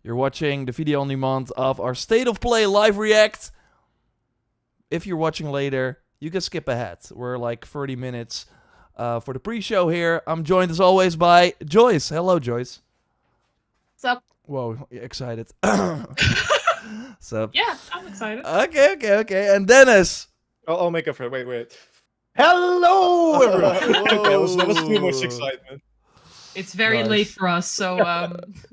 You're watching the video on demand of our State of Play live react. If you're watching later, you can skip ahead. We're like 30 minutes for the pre-show here. I'm joined as always by Joyce. Hello, Joyce. What's up? Whoa, excited. So, Yeah, I'm excited. Okay. And Dennis. I'll make up for it. Wait. Hello, everyone. Okay, that was too much excitement. It's very late for us, so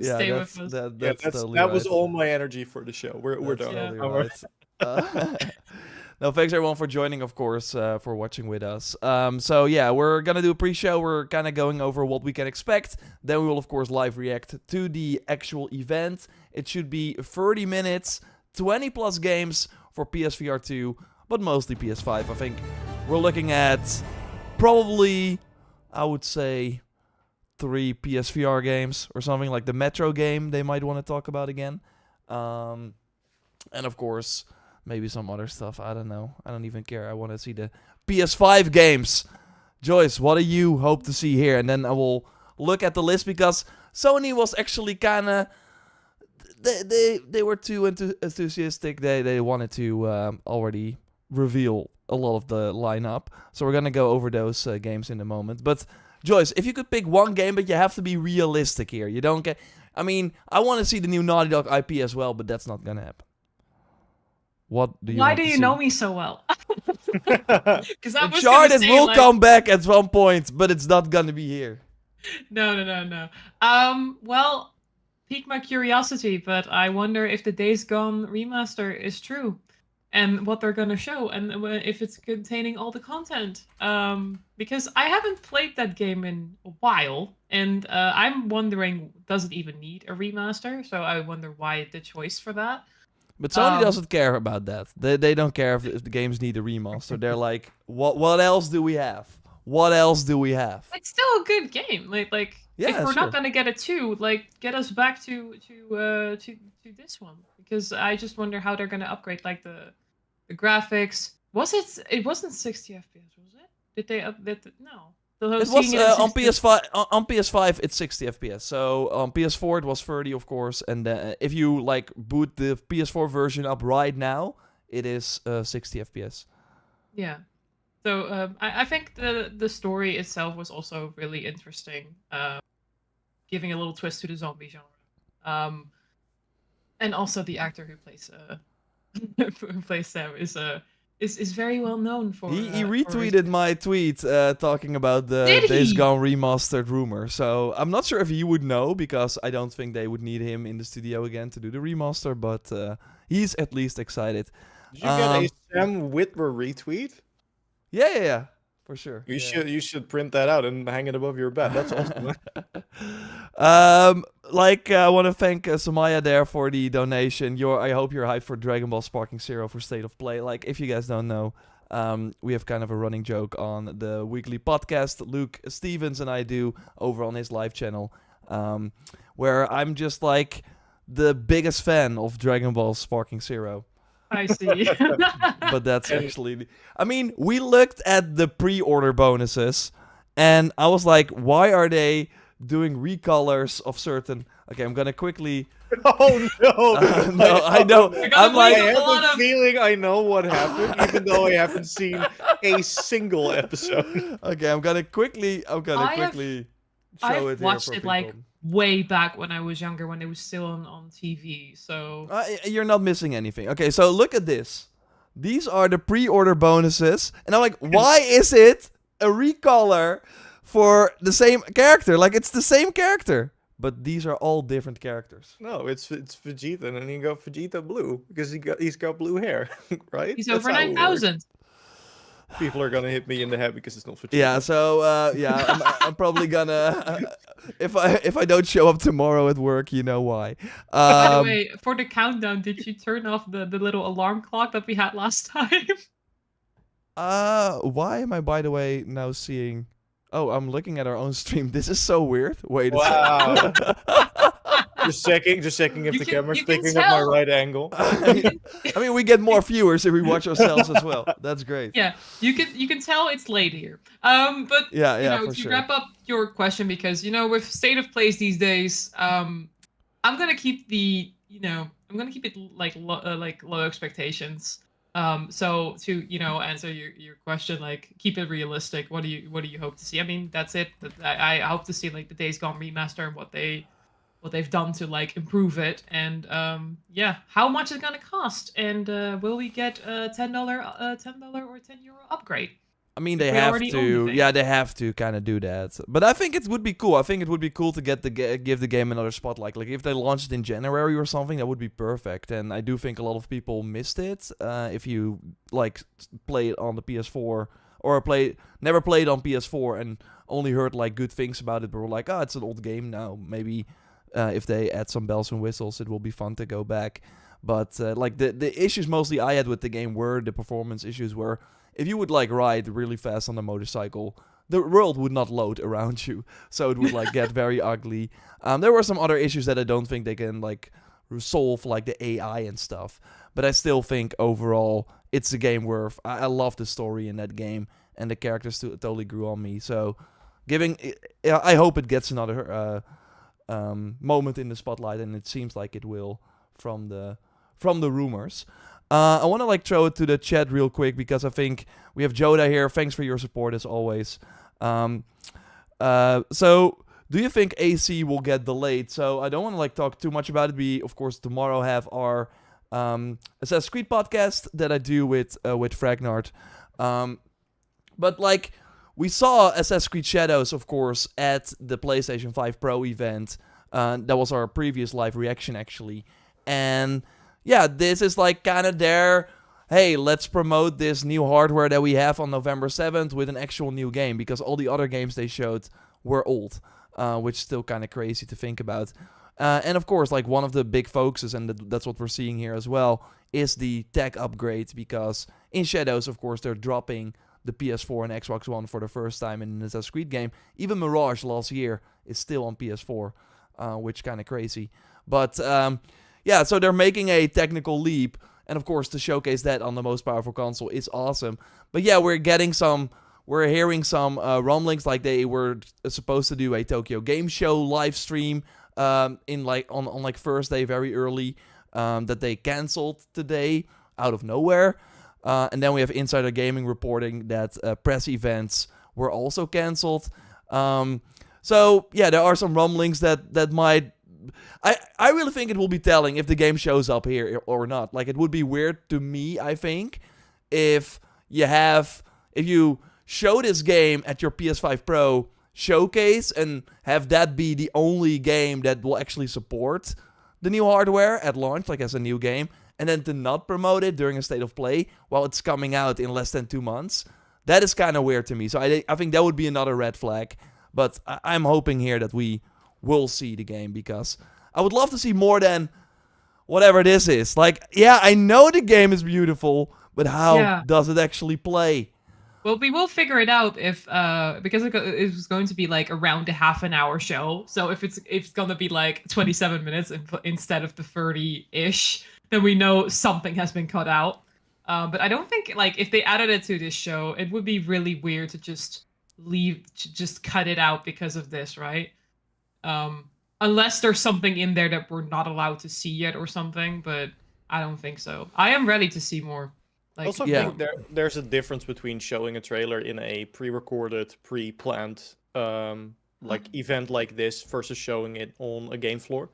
stay with us. That was all my energy for the show. We're done. Totally right. No, thanks everyone for joining, of course, for watching with us. So yeah, we're gonna do a pre-show. We're kind of going over what we can expect. Then we will, of course, live react to the actual event. It should be 30 minutes, 20 plus games for PSVR 2, but mostly PS5. I think we're looking at probably, I would say, 3 PSVR games or something, like the Metro game they might want to talk about again. And of course, maybe some other stuff. I don't know. I don't even care. I want to see the PS5 games. Joyce, what do you hope to see here? And then I will look at the list, because Sony was actually kind of... They were too enthusiastic. They wanted to already reveal a lot of the lineup. So we're going to go over those games in a moment. But Joyce, if you could pick one game, but you have to be realistic here. You don't get... I mean, I want to see the new Naughty Dog IP as well, but that's not going to happen. What do you Why do you know me so well? Because Uncharted will come back at one point, but it's not gonna be here. No. Well, piqued my curiosity, but I wonder if the Days Gone remaster is true, and what they're gonna show, and if it's containing all the content. Because I haven't played that game in a while, and I'm wondering, does it even need a remaster? So I wonder why the choice for that. But Sony doesn't care about that. They don't care if the games need a remaster. They're like, what else do we have? What else do we have? It's still a good game. Like yeah, if we're not gonna get it too, like get us back to this one, because I just wonder how they're gonna upgrade like the graphics. It wasn't 60 FPS, was it? Did they update it? No. It was on PS5. On PS5, it's 60 FPS. So on PS4, it was 30, of course. And if you like boot the PS4 version up right now, it is 60 FPS. Yeah. So I think the story itself was also really interesting, giving a little twist to the zombie genre. And also the actor who plays Sam is very well known for... He retweeted my tweet talking about the Days Gone remastered rumor. So I'm not sure if he would know, because I don't think they would need him in the studio again to do the remaster, but he's at least excited. Did you get a Sam Witwer retweet? Yeah, for sure. You should print that out and hang it above your bed. That's awesome. I want to thank Samaya there for the donation. I hope you're hyped for Dragon Ball Sparking Zero for State of Play. Like, if you guys don't know, we have kind of a running joke on the weekly podcast Luke Stevens and I do over on his live channel, where I'm just like the biggest fan of Dragon Ball Sparking Zero. I see. But that's actually... I mean, we looked at the pre-order bonuses, and I was like, why are they doing recolors of certain... Okay, I'm gonna quickly... Oh, no! No, I know. I'm like... I have a feeling I know what happened, even though I haven't seen a single episode. Okay, I'm gonna quickly show it I've watched it like way back when I was younger, when it was still on TV, so... you're not missing anything. Okay, so look at this. These are the pre-order bonuses, and I'm like, why is it a recolor for the same character? Like, it's the same character, but these are all different characters. No, it's Vegeta, and then you go Vegeta Blue, because he's got blue hair, right? He's over 9,000. People are gonna hit me in the head because it's not Vegeta. Yeah, so I'm probably gonna if I don't show up tomorrow at work, you know why. By the way, for the countdown, did you turn off the little alarm clock that we had last time? Why am I, by the way, now seeing? Oh, I'm looking at our own stream. This is so weird. Wait a second. Just checking if the camera's picking up my right angle. I mean, we get more viewers if we watch ourselves as well. That's great. Yeah, you can tell it's late here. But yeah, to wrap up your question, because with state of plays these days, I'm gonna keep I'm gonna keep it like low expectations. So to answer your question, like keep it realistic. What do you hope to see? I mean, that's it. I hope to see like the Days Gone remaster and what they've done to like improve it, and yeah, how much it's gonna cost, and will we get a $10 or €10 upgrade? I mean, If they we have already own the to. thing. Yeah, they have to kind of do that. But I think it would be cool. I think it would be cool to give the game another spotlight. Like if they launched it in January or something, that would be perfect. And I do think a lot of people missed it. If you like played on the PS4 or never played on PS4 and only heard like good things about it, but were like, oh, it's an old game now. Maybe if they add some bells and whistles, it will be fun to go back. But like the issues mostly I had with the game were the performance issues. Were if you would like ride really fast on a motorcycle, the world would not load around you, so it would like get very ugly. There were some other issues that I don't think they can like solve, like the AI and stuff. But I still think overall it's a game worth. I love the story in that game, and the characters totally grew on me. So I hope it gets another moment in the spotlight, and it seems like it will from the rumors. I want to like throw it to the chat real quick because I think we have Joda here. Thanks for your support as always. So do you think AC will get delayed? So I don't want to like talk too much about it. We of course tomorrow have our Assassin's Creed podcast that I do with Fragnard. But like we saw Assassin's Creed Shadows, of course, at the PlayStation 5 Pro event. That was our previous live reaction actually, and yeah, this is like kind of their, hey, let's promote this new hardware that we have on November 7th with an actual new game, because all the other games they showed were old, which is still kind of crazy to think about. And of course, like one of the big focuses, and that's what we're seeing here as well, is the tech upgrade, because in Shadows, of course, they're dropping the PS4 and Xbox One for the first time in an Assassin's Creed game. Even Mirage last year is still on PS4, which kind of crazy. But yeah, so they're making a technical leap, and of course to showcase that on the most powerful console is awesome. But yeah, we're hearing some rumblings, like they were supposed to do a Tokyo Game Show live stream in like on like Thursday very early, that they canceled today out of nowhere. And then we have Insider Gaming reporting that press events were also canceled. So yeah, there are some rumblings that might. I really think it will be telling if the game shows up here or not. Like, it would be weird to me, I think, if you show this game at your PS5 Pro showcase and have that be the only game that will actually support the new hardware at launch, like as a new game, and then to not promote it during a state of play while it's coming out in less than 2 months. That is kind of weird to me. So I think that would be another red flag. But I'm hoping here that we will see the game, because I would love to see more than whatever this is. Like, yeah, I know the game is beautiful, but how does it actually play? Well, we will figure it out if because it was going to be like around a half an hour show. So if it's gonna be like 27 minutes instead of the 30-ish, then we know something has been cut out. But I don't think, like, if they added it to this show, it would be really weird to just cut it out because of this, right? Unless there's something in there that we're not allowed to see yet or something, but I don't think so. I am ready to see more. I also think there's a difference between showing a trailer in a pre-recorded, pre-planned event like this versus showing it on a game floor.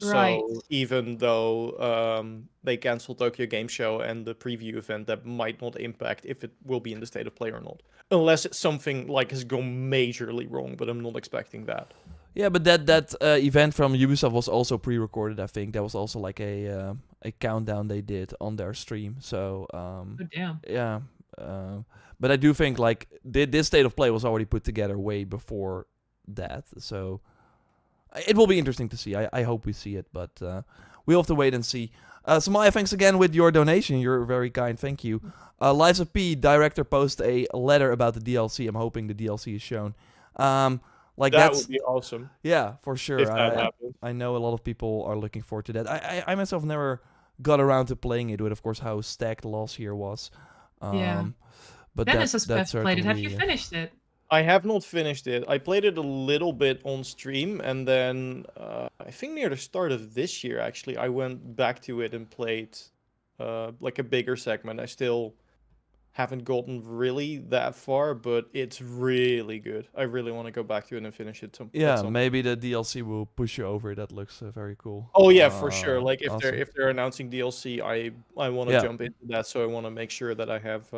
Right. So even though they canceled Tokyo Game Show and the preview event, that might not impact if it will be in the state of play or not. Unless it's something like has gone majorly wrong, but I'm not expecting that. Yeah, but that event from Ubisoft was also pre-recorded, I think. That was also like a countdown they did on their stream. So, oh, damn. Yeah. But I do think, like, this state of play was already put together way before that. So, it will be interesting to see. I hope we see it, but we'll have to wait and see. Samaya, thanks again with your donation. You're very kind. Thank you. Liza P, director, posted a letter about the DLC. I'm hoping the DLC is shown. Like that would be awesome. Yeah, for sure. If that happens. I know a lot of people are looking forward to that. I myself never got around to playing it, with, of course, how stacked last year was. Yeah. But Dennis has that's played it. Have you certainly, finished it? I have not finished it. I played it a little bit on stream, and then I think near the start of this year, actually, I went back to it and played like a bigger segment. I still haven't gotten really that far, but it's really good. I really want to go back to it and finish it at Yeah, some. maybe the DLC will push you over. That looks very cool. Oh yeah, for sure. Like Awesome. if they're announcing DLC, I want to Yeah. jump into that. So I want to make sure that I have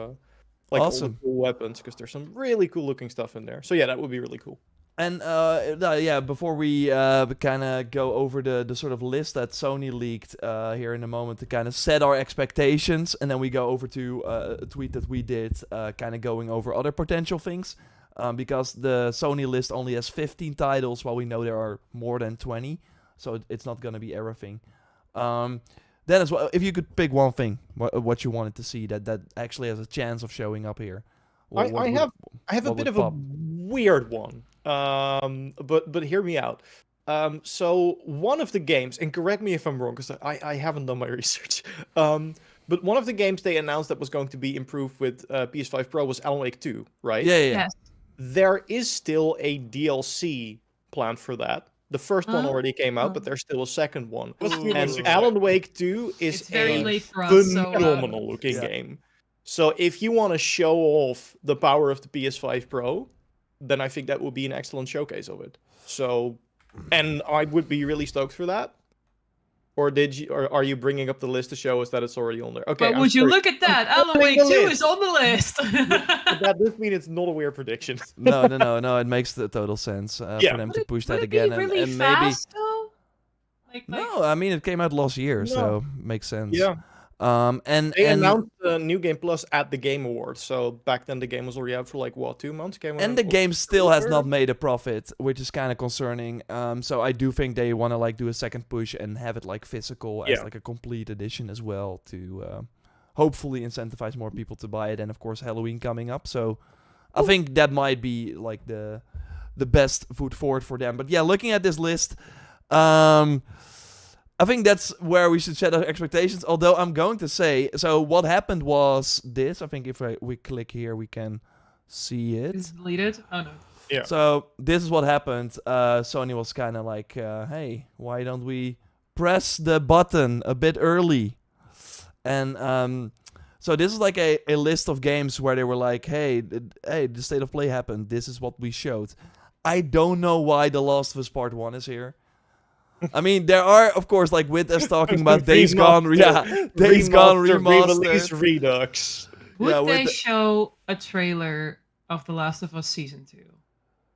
like all the Awesome. cool weapons, because there's some really cool looking stuff in there. So yeah, that would be really cool. And yeah, before we kind of go over the sort of list that Sony leaked here in a moment to kind of set our expectations, and then we go over to a tweet that we did, kind of going over other potential things, because the Sony list only has 15 titles, while we know there are more than 20, so it's not gonna be everything. Then as well, if you could pick one thing, what you wanted to see that actually has a chance of showing up here. I have a what bit would of a pop? weird one. But hear me out. So one of the games, and correct me if I'm wrong, because I haven't done my research. But one of the games they announced that was going to be improved with PS5 Pro was Alan Wake 2, right? Yeah, yeah. Yes. There is still a DLC planned for that. The first one already came out, but there's still a second one. Ooh. And Alan Wake 2 is It's very a late for us, so phenomenal looking Yeah. game. So if you want to show off the power of the PS5 Pro, then I think that would be an excellent showcase of it. So, and I would be really stoked for that. Or are you bringing up the list to show us that it's already on there? Okay. But I'm would you sorry. look at that? Alan putting Wake the 2 list. is on the list. But that does mean it's not a weird prediction. No. It makes the total sense Yeah. for them to push Would that it be again, really and maybe. fast, though? Like, No, I mean it came out last year, No. so makes sense. Yeah. And They and announced New Game Plus at the Game Awards, so back then the game was already out for like what, 2 months? and the game still has not made a profit, which is kind of concerning. So I do think they want to like do a second push and have it like physical as Yeah. like a complete edition as well to hopefully incentivize more people to buy it. And of course Halloween coming up, so I think that might be like the best foot forward for them. But yeah, looking at this list, I think that's where we should set our expectations. Although I'm going to say, so what happened was this. I think if we click here, we can see it. it's deleted. Oh no. Yeah. So this is what happened. Sony was kind of like, hey, why don't we press the button a bit early? And so this is like a list of games where they were like, hey, the State of Play happened. This is what we showed. I don't know why The Last of Us Part 1 is here. I mean, there are, of course, like with us talking about Days Gone, Days Gone Re-release Remastered. Redux. Would Yeah, with they the- show a trailer of The Last of Us Season 2?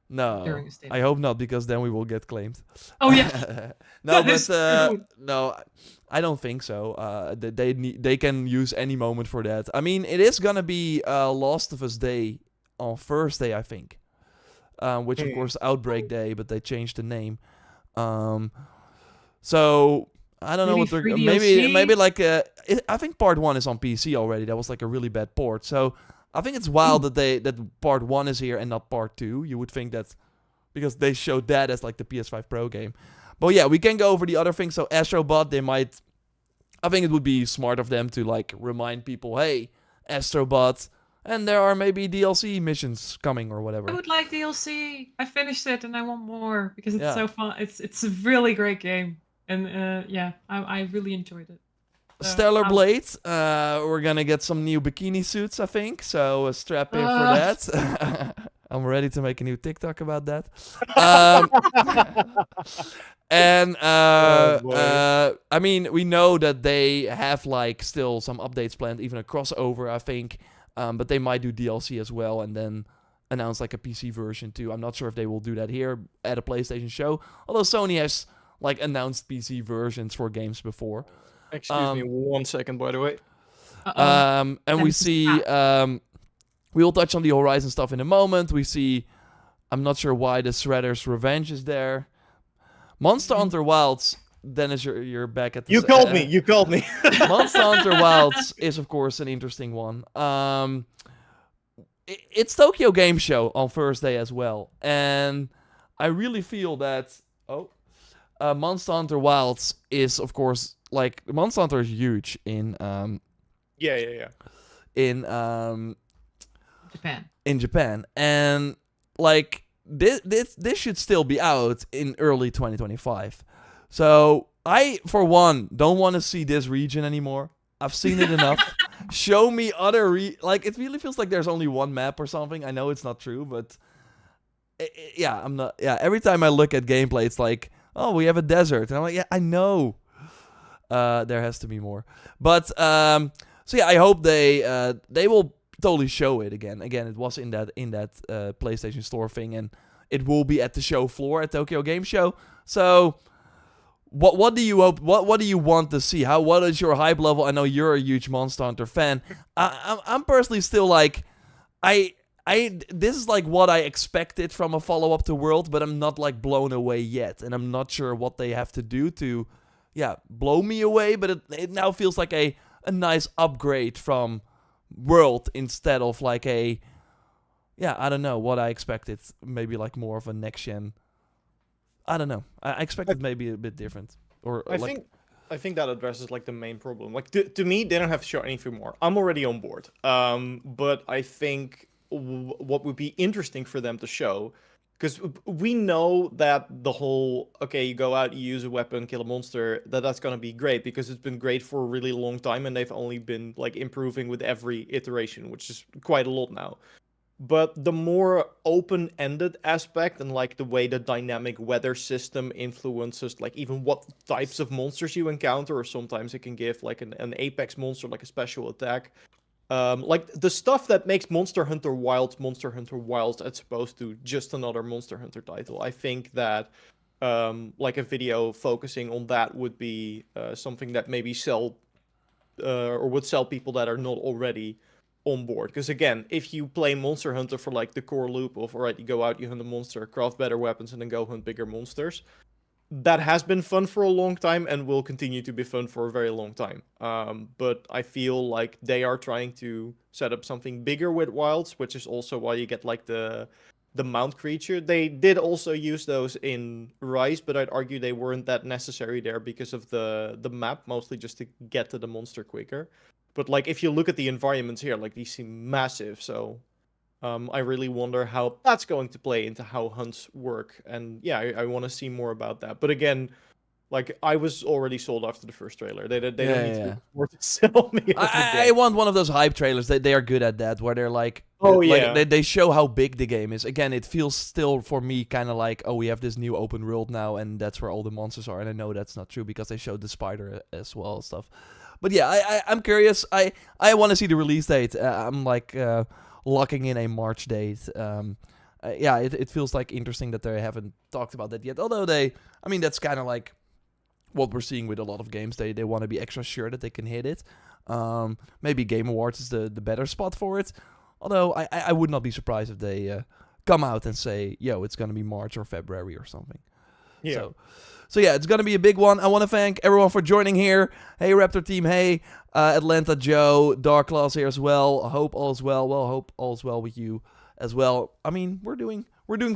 No, During the State of I hope not, because then we will get claimed. Oh, yeah. No, That is but true. no, I don't think so. They can use any moment for that. I mean, it is gonna be Last of Us Day on Thursday, I think, which of course Outbreak Day, but they changed the name. So I don't know Maybe what they're free maybe DLC? like I think Part 1 is on PC already. That was like a really bad port. So I think it's wild that Part 1 is here and not Part 2. You would think that because they showed that as like the PS5 Pro game. But yeah, we can go over the other things. So Astrobot, they might. I think it would be smart of them to like remind people, hey, Astrobot, and there are maybe DLC missions coming or whatever. I would like DLC. I finished it and I want more because it's Yeah. so fun. It's a really great game. And yeah, I really enjoyed it. Stellar Blade, we're gonna get some new bikini suits, I think. So strap in for that. I'm ready to make a new TikTok about that. And I mean, we know that they have like still some updates planned, even a crossover, I think. But they might do DLC as well, and then announce like a PC version too. I'm not sure if they will do that here at a PlayStation show. Although Sony has like announced PC versions for games before. Excuse me 1 second, by the way. And we That's see, we will touch on the Horizon stuff in a moment. We see, I'm not sure why the Shredder's Revenge is there. Monster Hunter Wilds, Dennis, you're back at the... You called me. Monster Hunter Wilds is, of course, an interesting one. It's Tokyo Game Show on Thursday as well. And I really feel that... Monster Hunter Wilds is, of course... Like, Monster Hunter is huge in... Yeah. In Japan. in Japan, and like this should still be out in early 2025. So I, for one, don't want to see this region anymore. I've seen it enough. Show me other like, it really feels like there's only one map or something. I know it's not true, but yeah, I'm not. Yeah, every time I look at gameplay, it's like, oh, we have a desert, and I'm like, yeah, I know. There has to be more. But so yeah, I hope they will totally show it again. Again, it was in that PlayStation Store thing, and it will be at the show floor at Tokyo Game Show. So what do you hope? What do you want to see? What is your hype level? I know you're a huge Monster Hunter fan. I'm personally still like, this is like what I expected from a follow-up to World, but I'm not like blown away yet, and I'm not sure what they have to do to, blow me away. But it now feels like a nice upgrade from World instead of like I don't know what I expected. Maybe like more of a next gen. I don't know. I expected maybe a bit different. I think that addresses like the main problem. Like to me, they don't have to show anything more. I'm already on board. But I think what would be interesting for them to show, because we know that the whole you go out, you use a weapon, kill a monster, that's gonna be great because it's been great for a really long time, and they've only been like improving with every iteration, which is quite a lot now. But the more open-ended aspect and like the way the dynamic weather system influences like even what types of monsters you encounter, or sometimes it can give like an apex monster like a special attack. Like the stuff that makes Monster Hunter Wilds as opposed to just another Monster Hunter title. I think that like a video focusing on that would be something that maybe would sell people that are not already on board. Because again, if you play Monster Hunter for like the core loop of, alright, you go out, you hunt a monster, craft better weapons, and then go hunt bigger monsters, that has been fun for a long time and will continue to be fun for a very long time. But I feel like they are trying to set up something bigger with Wilds, which is also why you get like the mount creature. They did also use those in Rise, but I'd argue they weren't that necessary there because of the map, mostly just to get to the monster quicker. But like if you look at the environments here, like these seem massive, so I really wonder how that's going to play into how hunts work. And yeah, I want to see more about that. But again, like I was already sold after the first trailer. They don't need to do more to sell me. I want one of those hype trailers. They are good at that, where they're like, they show how big the game is. Again, it feels still for me kind of like, oh, we have this new open world now, and that's where all the monsters are. And I know that's not true because they showed the spider as well and stuff. But yeah, I'm curious. I want to see the release date. I'm like locking in a March date. It feels like interesting that they haven't talked about that yet. Although that's kind of like what we're seeing with a lot of games. They want to be extra sure that they can hit it. Maybe Game Awards is the better spot for it. Although I would not be surprised if they come out and say, yo, it's going to be March or February or something. Yeah. So yeah, it's going to be a big one. I want to thank everyone for joining here. Hey, Raptor team. Hey, Atlanta Joe. Dark Claws here as well. I hope all is well. Well, hope all is well with you as well. I mean, we're doing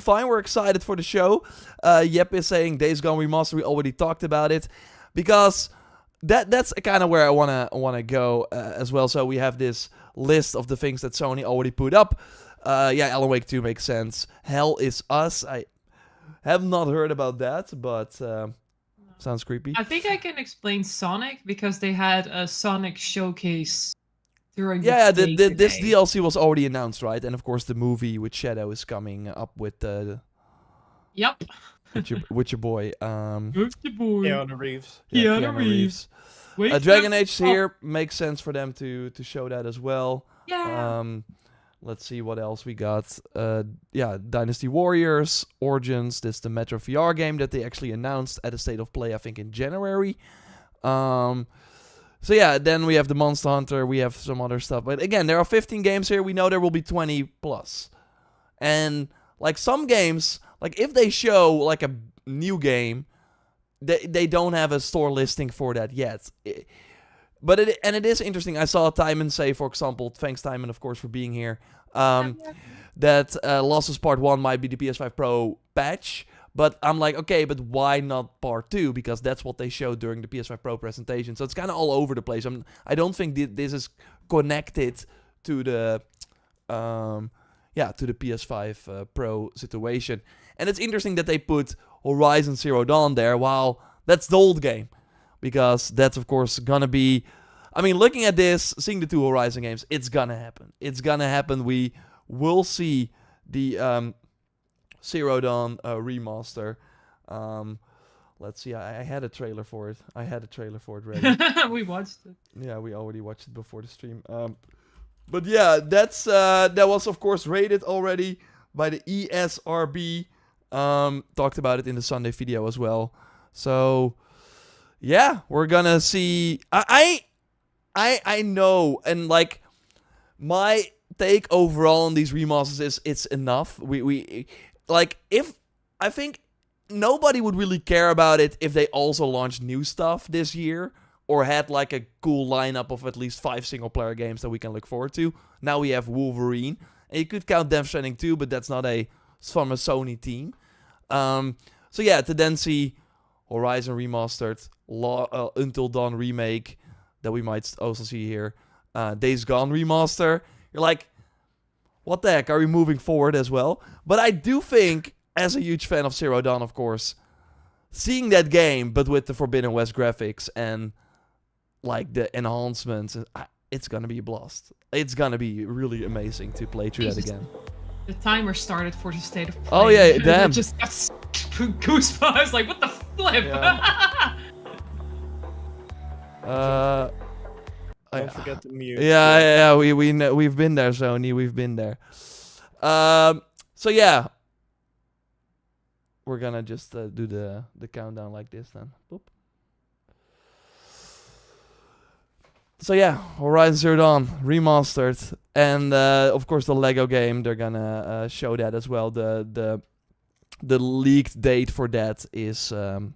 fine. We're excited for the show. Yep is saying Days Gone Remastered. We already talked about it. Because that's kind of where I wanna go as well. So we have this list of the things that Sony already put up. Alan Wake 2 makes sense. Hell is Us. I have not heard about that, but sounds creepy. I think I can explain Sonic because they had a Sonic showcase during the this DLC was already announced, right? And of course the movie with Shadow is coming up with Yep. with your boy. Keanu Reeves. Keanu Reeves. Dragon Age here makes sense for them to show that as well. Yeah. Let's see what else we got. Dynasty Warriors, Origins. This is the Metro VR game that they actually announced at a State of Play, I think, in January. Then we have the Monster Hunter. We have some other stuff. But again, there are 15 games here. We know there will be 20 plus. And like some games, like if they show like a new game, they don't have a store listing for that yet. But it is interesting. I saw Timon say, for example, thanks Timon, of course, for being here, that Losses Part 1 might be the PS5 Pro patch. But I'm like, okay, but why not Part 2? Because that's what they showed during the PS5 Pro presentation. So it's kind of all over the place. I don't think this is connected to the to the PS5 Pro situation. And it's interesting that they put Horizon Zero Dawn there, while that's the old game. Because that's, of course, gonna be... I mean, looking at this, seeing the 2 Horizon games, it's gonna happen. It's gonna happen. We will see the Zero Dawn remaster. Let's see, I had a trailer for it. Ready. We watched it. Yeah, we already watched it before the stream. But yeah, that was, of course, rated already by the ESRB. Talked about it in the Sunday video as well. So, yeah, we're gonna see... I know, and like, my take overall on these remasters is it's enough. We like, if... I think nobody would really care about it if they also launched new stuff this year, or had like a cool lineup of at least 5 single-player games that we can look forward to. Now we have Wolverine, and you could count Death Stranding 2, but that's not from a Sony team. So yeah, to then see Horizon Remastered, Until Dawn Remake, that we might also see here, Days Gone Remaster, you're like, what the heck, are we moving forward as well? But I do think, as a huge fan of Zero Dawn, of course, seeing that game, but with the Forbidden West graphics and like the enhancements, it's gonna be a blast. It's gonna be really amazing to play through that again. The timer started for the state of play. Oh yeah, damn. Just got goosebumps. Like, what the flip? Yeah. Don't forget the mute. Yeah. We've been there, Sony. We've been there. So yeah, we're gonna just do the countdown like this then. Boop. So yeah, Horizon Zero Dawn Remastered, and of course the Lego game. They're gonna show that as well. The leaked date for that is of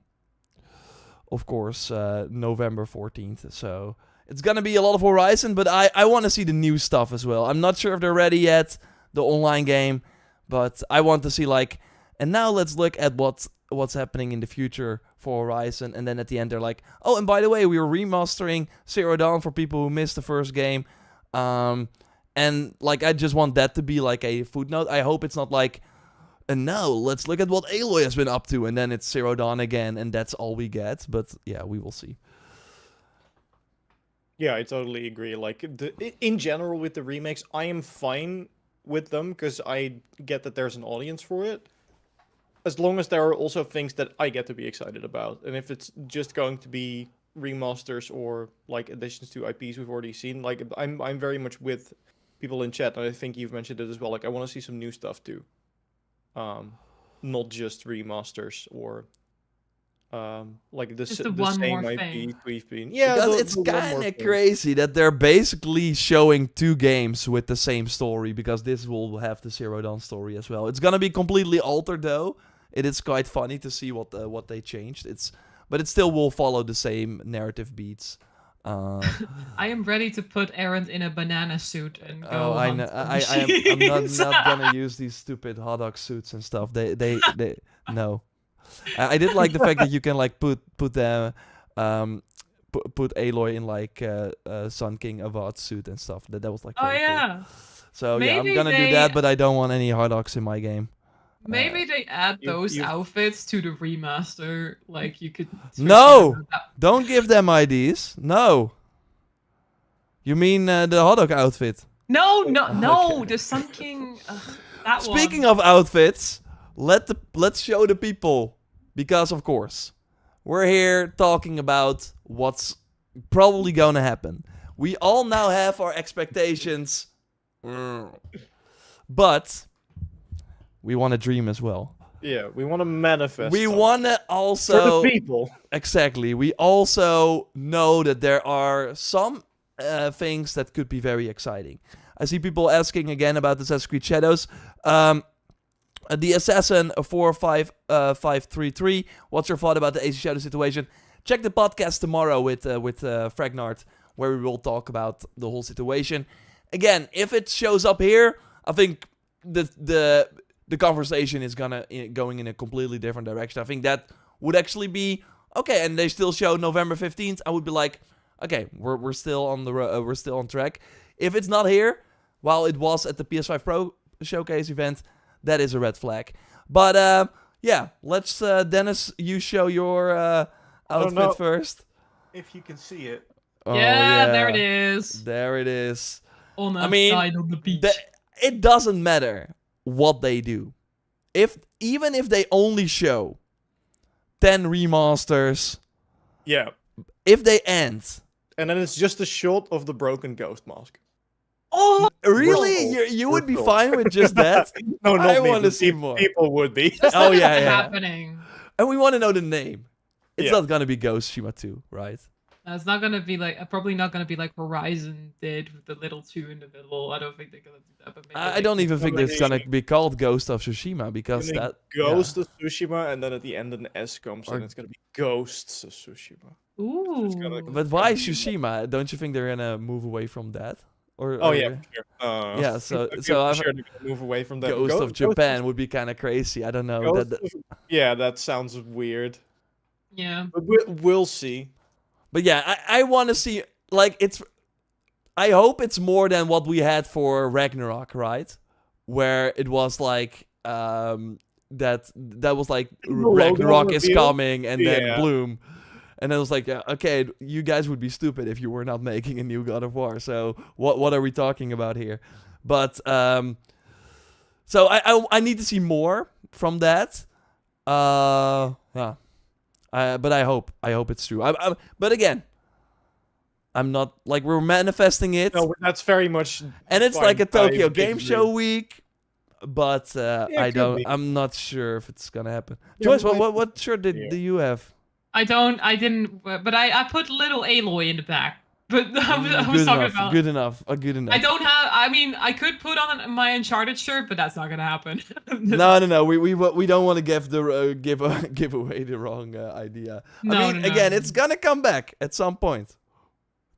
course November 14th. So it's gonna be a lot of Horizon, but I want to see the new stuff as well. I'm not sure if they're ready yet, the online game, but I want to see like. And now let's look at what's happening in the future for Horizon. And then at the end they're like, oh, and by the way, we are remastering Zero Dawn for people who missed the first game. And like, I just want that to be like a footnote. I hope it's not like, and now let's look at what Aloy has been up to. And then it's Zero Dawn again, and that's all we get. But yeah, we will see. Yeah, I totally agree. Like, in general with the remakes, I am fine with them because I get that there's an audience for it. As long as there are also things that I get to be excited about. And if it's just going to be remasters or like additions to IPs we've already seen, like I'm very much with people in chat, and I think you've mentioned it as well. Like, I want to see some new stuff too. Not just remasters or like the same IP we've been. Yeah, because it's kind of crazy that they're basically showing 2 games with the same story, because this will have the Zero Dawn story as well. It's gonna be completely altered though. It is quite funny to see what they changed. But it still will follow the same narrative beats. I am ready to put Aaron in a banana suit and go. Oh, I know. I'm not gonna use these stupid hot dog suits and stuff. They no. I did like the fact that you can like put Aloy in like Sun King Avad suit and stuff. That was like. Oh very yeah. Cool. So Maybe yeah, I'm gonna do that, but I don't want any hard dogs in my game. Maybe they add those outfits to the remaster. Like, you could. No, don't give them IDs. No. You mean the hot dog outfit? No, Okay. the Sun King. That Speaking one. of outfits, let's show the people, because of course we're here talking about what's probably gonna happen. We all now have our expectations, but we want to dream as well. Yeah, we want to manifest. We want to also for the people. Exactly. We also know that there are some things that could be very exciting. I see people asking again about Assassin's Creed Shadows. The Assassin 45533. What's your thought about the AC Shadow situation? Check the podcast tomorrow with Fragnard, where we will talk about the whole situation. Again, if it shows up here, I think the conversation is going in a completely different direction. I think that would actually be okay. And they still show November 15th. I would be like, okay, we're still on we're still on track. If it's not here, while it was at the PS5 Pro showcase event, that is a red flag. But yeah, let's Dennis, you show your don't know. outfit first. If you can see it. Oh, Yeah, there it is. There it is. On I a mean, side on the beach. It doesn't matter what they do. Even if they only show 10 remasters, Yeah. if they end. And then it's just a shot of the broken ghost mask. Oh, really? We're You would be full. fine with just that? No, not I me, want to but see more. People would be. That's Oh, not yeah, yeah. happening. And we want to know the name. It's Yeah. not gonna be Ghost Shima 2, right? It's not gonna be like probably not gonna be like Horizon did with the little 2 in the middle. I don't think they're gonna do that. But maybe I don't even think it's gonna be called Ghost of Tsushima because Gonna that Ghost of Tsushima, and then at the end an S comes, Or- and it's gonna be Ghosts of Tsushima. Ooh. gonna- But why Tsushima? Don't you think they're gonna move away from that? Oh yeah, for sure. Yeah, so I'm I've sure they're gonna move away from that. Ghost of Japan would be kind of crazy. I don't know. Yeah, that sounds weird. Yeah. But we'll see. But yeah, I want to see like it's. I hope it's more than what we had for Ragnarok, right? Where it was like that was like logo Ragnarok is reveal? coming and then Yeah. Bloom. And it was like, yeah, okay, you guys would be stupid if you were not making a new God of War. So what are we talking about here? But so I need to see more from that. Yeah. But I hope it's true. But again, I'm not like we're manifesting it, No, that's very much. and it's like a fine by Tokyo big Game Show news. week. But it I could don't. be. I'm not sure if it's gonna happen. Yeah, Joyce, we might- what shirt do you have? I didn't, but I put little Aloy in the back. But I was Good talking enough. about. Good enough. Good enough. I don't have. I mean, I could put on my Uncharted shirt, but that's not gonna happen. No. We don't want to give away the wrong idea. No, I mean, no, no. again, it's gonna come back at some point.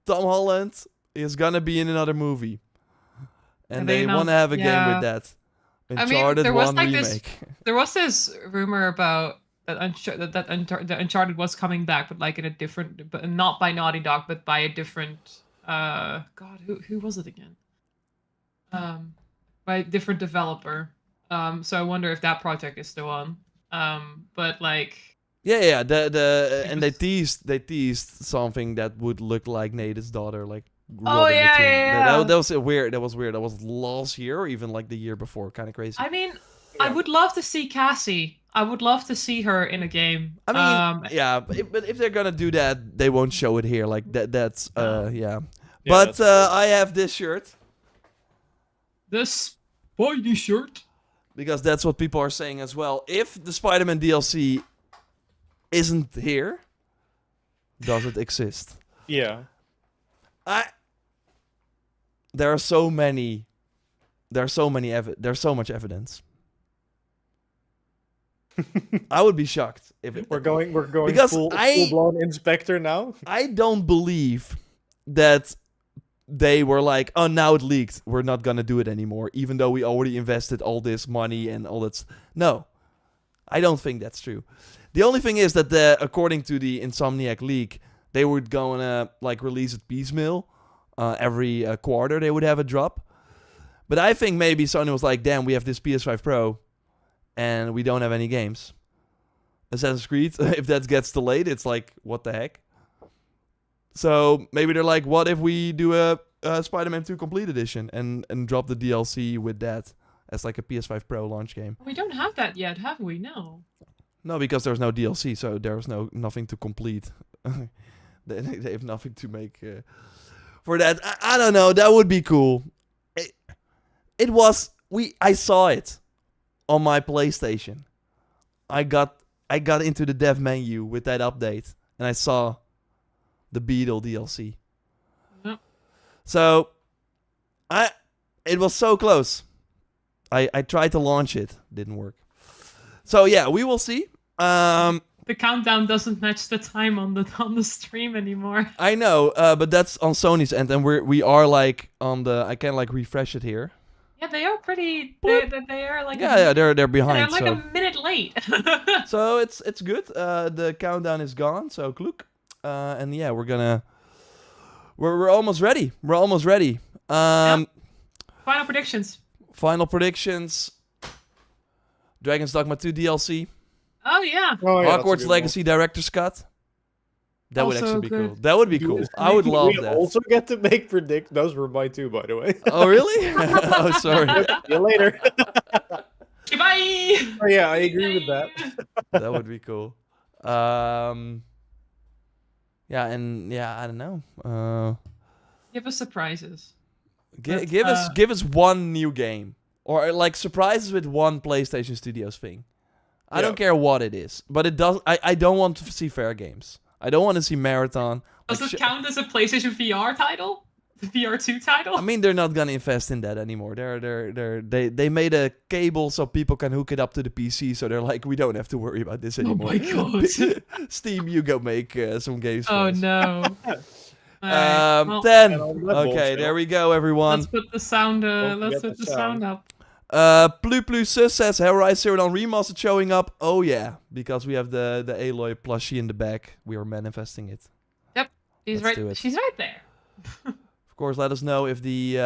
Tom Holland is gonna be in another movie, and they want to have a game with that. I mean, Uncharted there was 1 like remake. this. There was this rumor about that Uncharted was coming back, but like in a different, but not by Naughty Dog, but by a different. God, who was it again? By a different developer. So I wonder if that project is still on. But like. Yeah. And they teased something that would look like Nate's daughter, like. Oh, Robin the yeah, Teen. yeah. That was weird. That was weird. That was last year or even like the year before. Kind of crazy. I mean, I would love to see Cassie. I would love to see her in a game. I mean, yeah, but if they're gonna do that, they won't show it here. Like that. That's yeah. Yeah, But that's- I have this shirt the Spidey shirt. because that's what people are saying as well. If the Spider-Man DLC isn't here, does it exist? Yeah. There's so much evidence. I would be shocked if it, We're going Because full blown inspector now. I don't believe that they were like, oh, now it leaked. We're not gonna do it anymore, even though we already invested all this money and all that. No, I don't think that's true. The only thing is that according to the Insomniac leak, they were gonna like release it piecemeal. Every quarter they would have a drop. But I think maybe Sony was like, damn, we have this PS5 Pro and we don't have any games. Assassin's Creed, if that gets delayed, it's like, what the heck? So maybe they're like, what if we do a Spider-Man 2 Complete Edition and drop the DLC with that as like a PS5 Pro launch game? We don't have that yet, have we? No. No, because there's no DLC, so there's nothing to complete. they have nothing to make for that. I don't know. That would be cool. I saw it on my PlayStation. I got into the dev menu with that update, and I saw the Beetle DLC. Yep. So, it was so close. I tried to launch it, didn't work. So yeah, we will see. The countdown doesn't match the time on the stream anymore. I know, but that's on Sony's end, and we are like on the. I can like refresh it here. Yeah, they are pretty. They are like. Yeah, they're behind. They're like so. a minute late. So it's good. The countdown is gone. So kluk. And yeah, we're almost ready. We're almost ready. Final predictions. Final predictions. Dragon's Dogma 2 DLC. Oh yeah. Oh, yeah, that's a Hogwarts good Legacy Director's Cut. That would Also actually be good. cool. That would be cool. I would love we that. also get to make predict. Those were mine too, by the way. Oh, really? Oh, sorry. See you later. Bye. Oh, yeah, I agree with that. That would be cool. Yeah, and yeah, I don't know. Give us surprises. Give That's, give us one new game, or like surprises with one PlayStation Studios thing. I don't care what it is, but it does. I don't want to see fair games. I don't want to see Marathon. Does Like, it count as a PlayStation VR title? The VR2 title? I mean, they're not gonna invest in that anymore. They made a cable so people can hook it up to the PC. So they're like, we don't have to worry about this Oh anymore. my god. Steam, you go make some games. For Oh us. no. Alright, well, 10. And on that Okay, bombshell, there we go, everyone. let's put the sound. Don't Let's forget put the the sound up. Plu Plu Sus says Hellrise Zero Dawn Remastered showing up. Oh yeah, because we have the Aloy plushie in the back. We are manifesting it. She's Let's do right. it. She's right there. Of course, let us know if the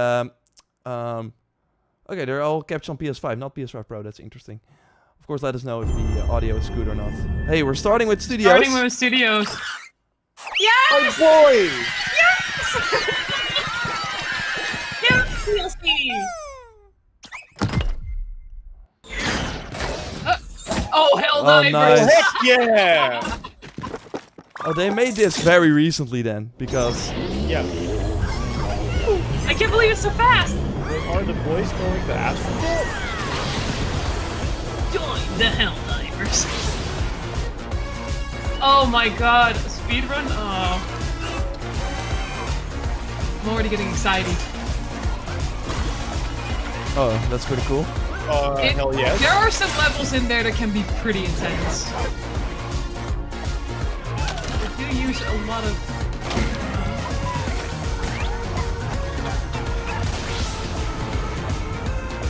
okay, they're all captured on PS5, not PS5 Pro. That's interesting. Of course, let us know if the audio is good or not. Hey, we're starting with studios. Starting with studios. Yes! Oh boy! Yes! DLC! Oh, hell Oh, no! nice. Heck yeah! Oh, they made this very recently then, because Yeah. I can't believe it's so fast! Are the boys going to Astro? Join the Helldivers. Oh my god, speedrun? Oh. I'm already getting excited. oh, that's pretty cool. Hell yes. There are some levels in there that can be pretty intense. They do use a lot of...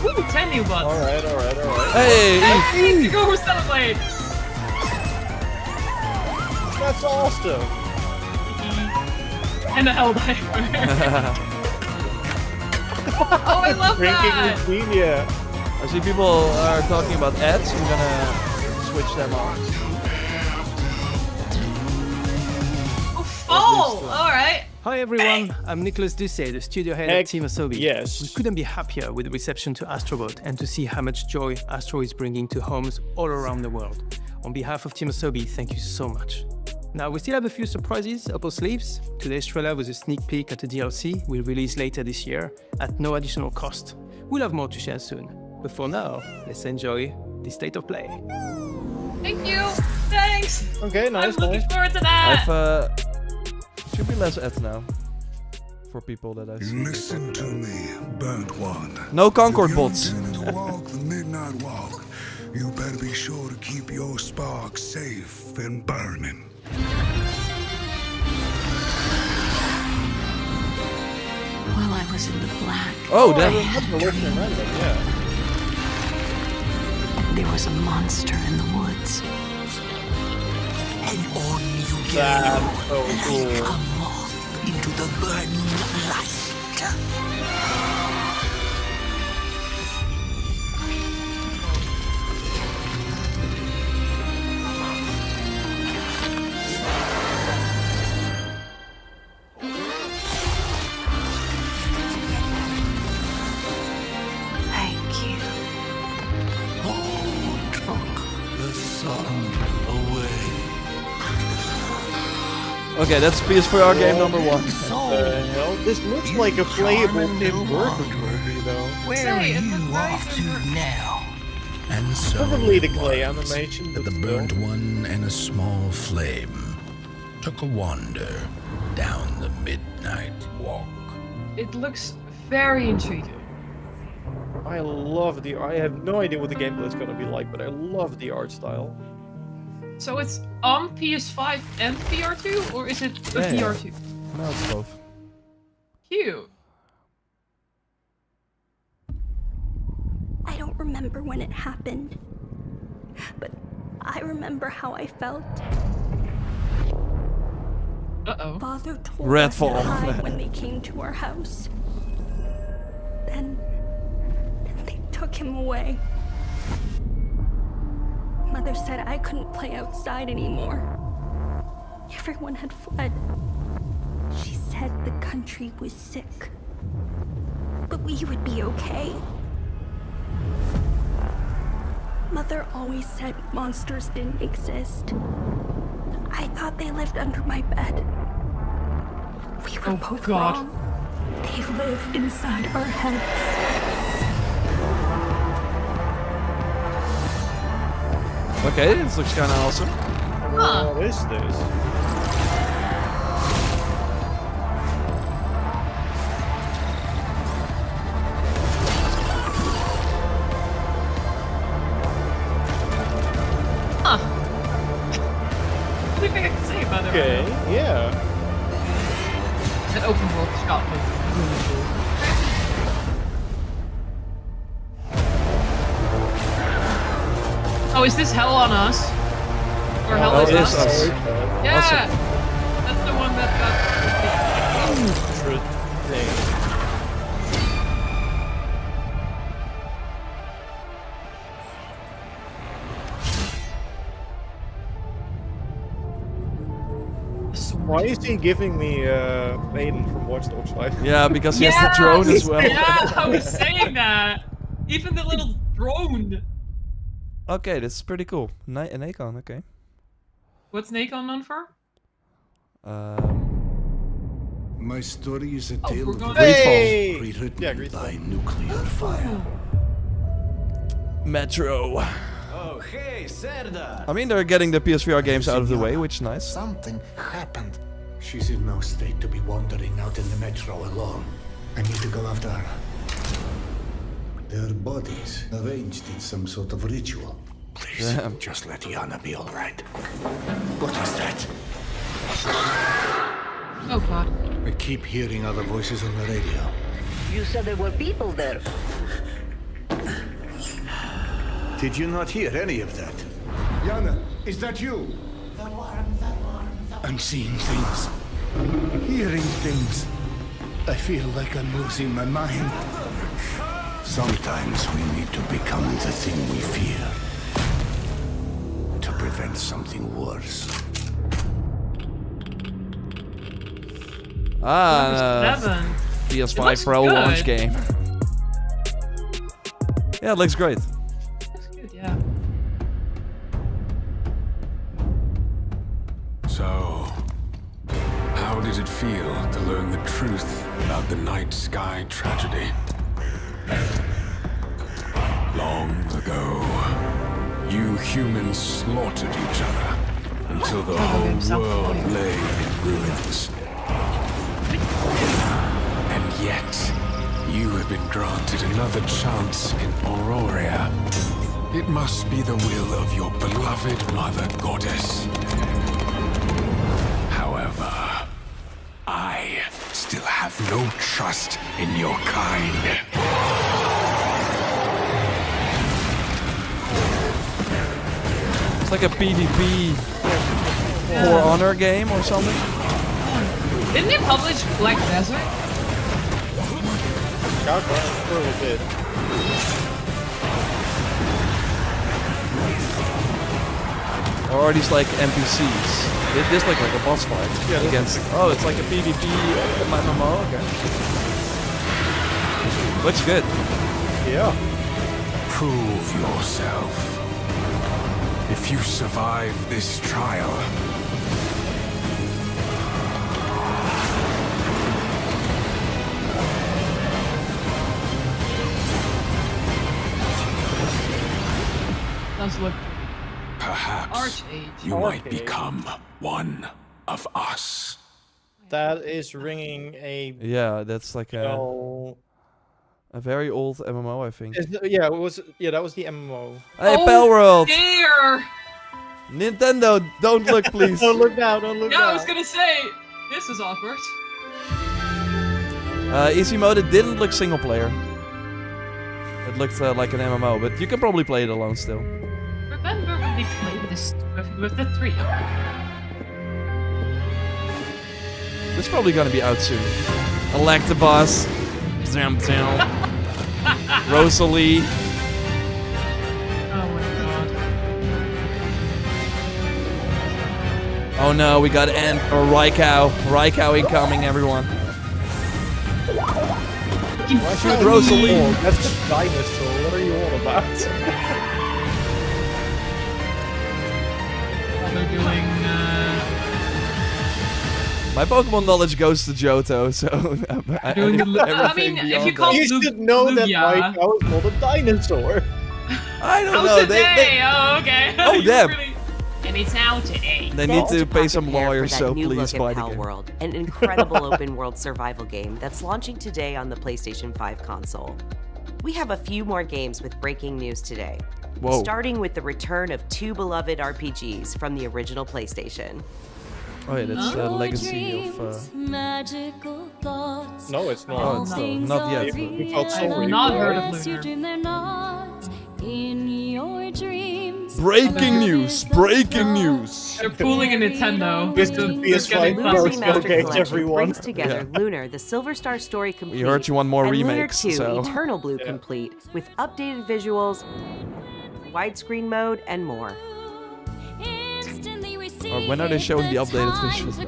Ooh, 10 new bots. Alright. Hey, Hey, to go celebrate! That's awesome. And a Helldiver. Oh, I love Drinking that! routine, yeah. I see people are talking about ads. I'm gonna switch them on. Oh, fall! Alright. Hi everyone, I'm Nicolas Ducey, the studio head Heck at Team Asobi. yes. We couldn't be happier with the reception to Astrobot and to see how much joy Astro is bringing to homes all around the world. On behalf of Team Asobi, thank you so much. Now, we still have a few surprises up our sleeves. Today's trailer was a sneak peek at a DLC we'll release later this year at no additional cost. We'll have more to share soon. But for now, let's enjoy the state of play. Thank you! Thanks! Okay, I'm nice. looking forward to that! I've should be less ads now for people that I see. Listen to me, burnt one. No Concord If you're bots. intending to walk the midnight walk, you better be sure to keep your spark safe and burning. While I was in the black, Oh, That's that. a little bit random, yeah. there was a monster in the woods. And on you go, That's so like cool. a moth into the burning light. Thank you. Who took the sun away? Okay, that's PS4 game number 1. The hell? This looks like a playable Tim Burton movie, though. Where Say, are it you looks very off to Tim Burton. now? And so Probably the it clay was animation, that but the still. burnt one and a small flame took a wander down the midnight walk. It looks very intriguing. I love the. I have no idea what the gameplay is gonna be like, but I love the art style. So it's on PS5 and VR2, or is it a Yeah. VR2? No, it's both. Cute. I don't remember when it happened, but I remember how I felt. Uh-oh. Father told Redfall. us to hide when they came to our house. Then they him away. Mother said I couldn't play outside anymore. Everyone had fled. She said the country was sick. But we would be okay. Mother always said monsters didn't exist. I thought they lived under my bed. We were both God. wrong. They live inside our heads. Okay, this looks kind of awesome. Huh. What is this? Huh. Nothing I can say about it. Okay, yeah. An open world shot looks really cool. Oh, is this Hell on Us? Or Hell Oh, is it is Us? Us. Yeah! Awesome. That's the one that got... Why is he giving me Aiden from Watch Dogs 5? Yeah, because he has the drone as well. Yeah, I was saying that! Even the little drone! Okay, this is pretty cool. An Akon, okay. What's Nacon known for? My story is a Oh, tale we're of going- Hey! rewritten Yeah, Greedfall. by nuclear fire. Metro. Oh, hey, Serdar! I mean, they're getting the PSVR games out of the way, which is nice. Something happened. She's in no state to be wandering out in the metro alone. I need to go after her. Their bodies arranged in some sort of ritual. Please, Damn. just let Yana be all right. What is that? Oh god. I keep hearing other voices on the radio. You said there were people there. Did you not hear any of that? Yana, is that you? I'm seeing things. Hearing things. I feel like I'm losing my mind. Sometimes we need to become the thing we fear. To prevent something worse. Ah, 7. It PS5 looks Pro good. launch game. Yeah, it looks great. Looks good, yeah. So, how did it feel to learn the truth about the night sky tragedy? Long ago, you humans slaughtered each other until the whole world lay in ruins. And yet, you have been granted another chance in Auroria. It must be the will of your beloved mother goddess. However, I still have no trust in your kind. It's like a PvP For Honor game or something. Didn't they publish Black Desert? God, for a little bit. Or are these like NPCs? This looks like a boss fight against. Oh, it's like a PvP MMO. Okay. Looks good. Yeah. Prove yourself. If you survive this trial, Does look perhaps Archage. you might Archage. become one of us. That is ringing a Yeah, that's like a bell. very old MMO, I think. Yeah, it was. Yeah, that was the MMO. Hey, Oh, Pal World! dear! Nintendo, don't look, please. Don't look now. Don't look Yeah, now. I was gonna say, this is awkward. Easy mode, it didn't look single player. It looked like an MMO, but you can probably play it alone still. Remember when we played this with the 3 of them? It's probably gonna be out soon. Electabuzz, Rosalie, Oh no, we got Ant or Raikau. Raikau incoming, everyone. Shoot Rosalie. Oh, that's a dinosaur. What are you all about? They're doing. My Pokemon knowledge goes to Johto, so Doing I mean, if you call You should know that Lugia. Raikau is not a dinosaur. I don't Oh, know. today! Oh, okay. Oh, You damn. And it's out today. They need to Get pay some prepared for lawyers, that so new please look buy at the Pal game. World, an incredible open world survival game that's launching today on the PlayStation 5 console. We have a few more games with breaking news today. Whoa. Starting with the return of 2 beloved RPGs from the original PlayStation. Oh yeah, that's the legacy of... No, it's not. Oh, it's not yet. We felt I have sorry. not heard of Lunar. Breaking news! Breaking news! They're pooling a Nintendo. This is the PS5 Lunar Pro Remastered showcase, Collection everyone. brings together Lunar, the Silver Star story complete, We heard you want more and remakes, Lunar 2 so... Eternal Blue complete, with updated visuals, widescreen mode, and more. When are they showing the updated visuals?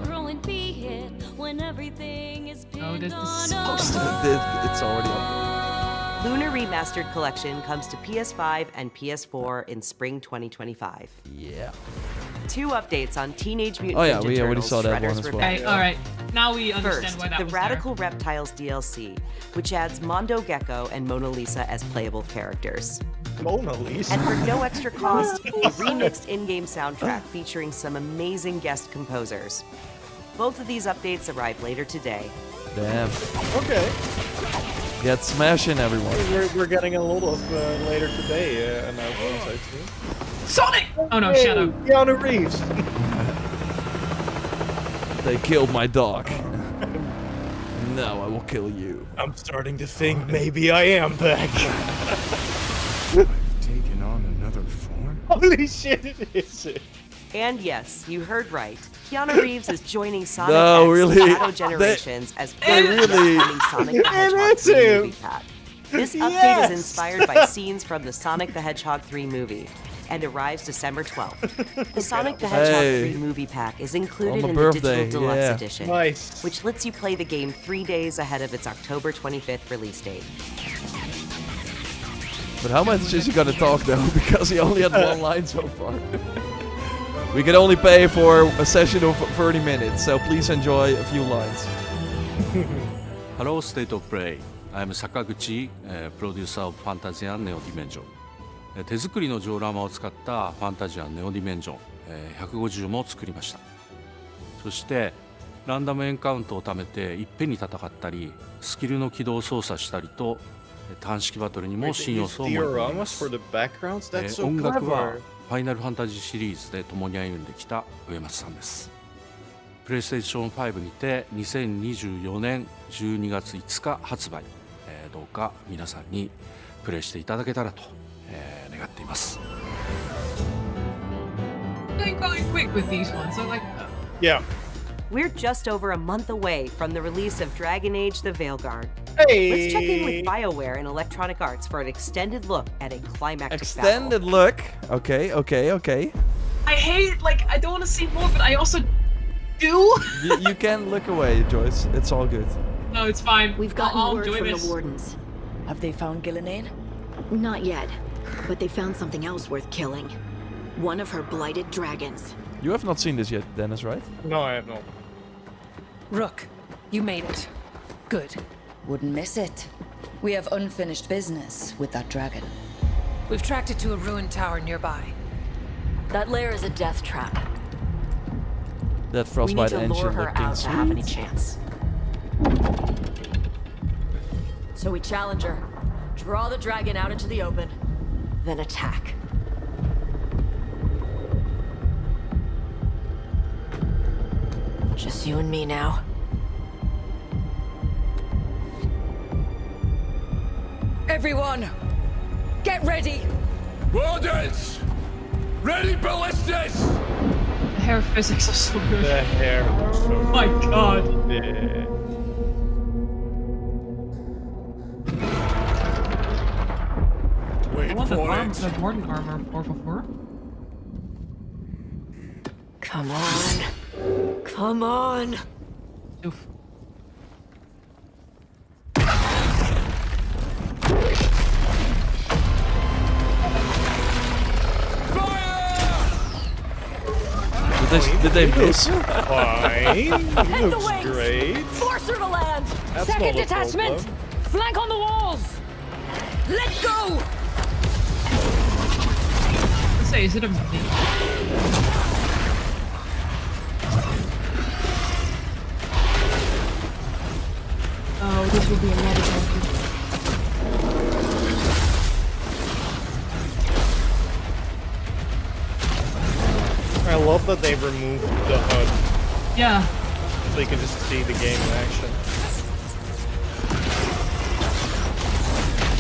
Oh, this is supposed to. It's already up. Lunar Remastered Collection comes to PS5 and PS4 in spring 2025. Yeah. 2 updates on Teenage Mutant Oh yeah, Ninja we already Turtles saw that one Shredder's as well. Revenge. Okay, alright. Now we understand First, why that the was Radical Reptiles DLC, which adds Mondo Gecko and Mona Lisa as playable characters. Mona Lisa. And for no extra cost, a remixed in-game soundtrack featuring some amazing guest composers. Both of these updates arrive later today. Damn. Okay. Get smashing, everyone. We're getting a lot of later today announcements, actually. Sonic! Oh no, Hey, Shadow. Keanu Reeves. They killed my dog. Now I will kill you. I'm starting to think maybe I am back. Taken on another form? Holy shit, it is. And yes, you heard right. Keanu Reeves is joining Sonic No, X really? Shadow Generations as they really- Sonic the Hedgehog It is 3 him. movie pack. This update Yes. is inspired by scenes from the Sonic the Hedgehog 3 movie and arrives December 12th. The Sonic the Hedgehog Hey. 3 movie pack is included On my in birthday, the digital deluxe yeah. edition, Nice. which lets you play the game 3 days ahead of its October 25th release date. But how much is he gonna talk though? Because he only had one line so far. We can only pay for a session of 30 minutes, so please enjoy a few lines. Hello, State of Play. I am Sakaguchi, producer of Fantasia Neo Dimension. 手作りのジオラマを使ったファンタジアネオディメンジョン150も作りました。そしてランダムエンカウントを貯めていっぺんに戦ったり、スキルの起動を操作したりと単式バトルにも新要素を盛り込んでいます。 for the backgrounds? That's so 音楽は clever. ファイナルファンタジーシリーズで共に歩んできた上松さんです。PlayStation 5にて2024年12月5日発売、どうか皆さんにプレイしていただけたらと、願っています。 Going quick with these ones. I like that. Yeah. We're just over a month away from the release of Dragon Age the Veilguard. Hey. Let's check in with BioWare and Electronic Arts for an extended look at a climactic Extended look. Okay. I hate, like, I don't want to see more, but I also do. You can look away, Joyce. It's all good. No, it's fine. We've gotten I'll word enjoy from this. the wardens. Have they found Gillenane? Not yet, but they found something else worth killing. One of her blighted dragons. You have not seen this yet, Dennis, right? No, I have not. Rook, you made it. Good. Wouldn't miss it. We have unfinished business with that dragon. We've tracked it to a ruined tower nearby. That lair is a death trap. That We need frostbite to lure engine her looking out to have any sweet. chance. So we challenge her, draw the dragon out into the open, then attack. Just you and me now. Everyone, get ready! Wardens! Ready ballistas! The hair physics are so good. The hair looks so Oh my god. Yeah. Wait I want for it. the Warden armor, por favor. Come on. Come on. Oof. Did they miss? Fine. Hit the Looks wings. great. Force her to land. That's Second not a detachment. problem. Flank on the walls. Let's go. Let's say, is it a me? Oh, this will be a medical. I love that they removed the HUD Yeah. so you can just see the game in action.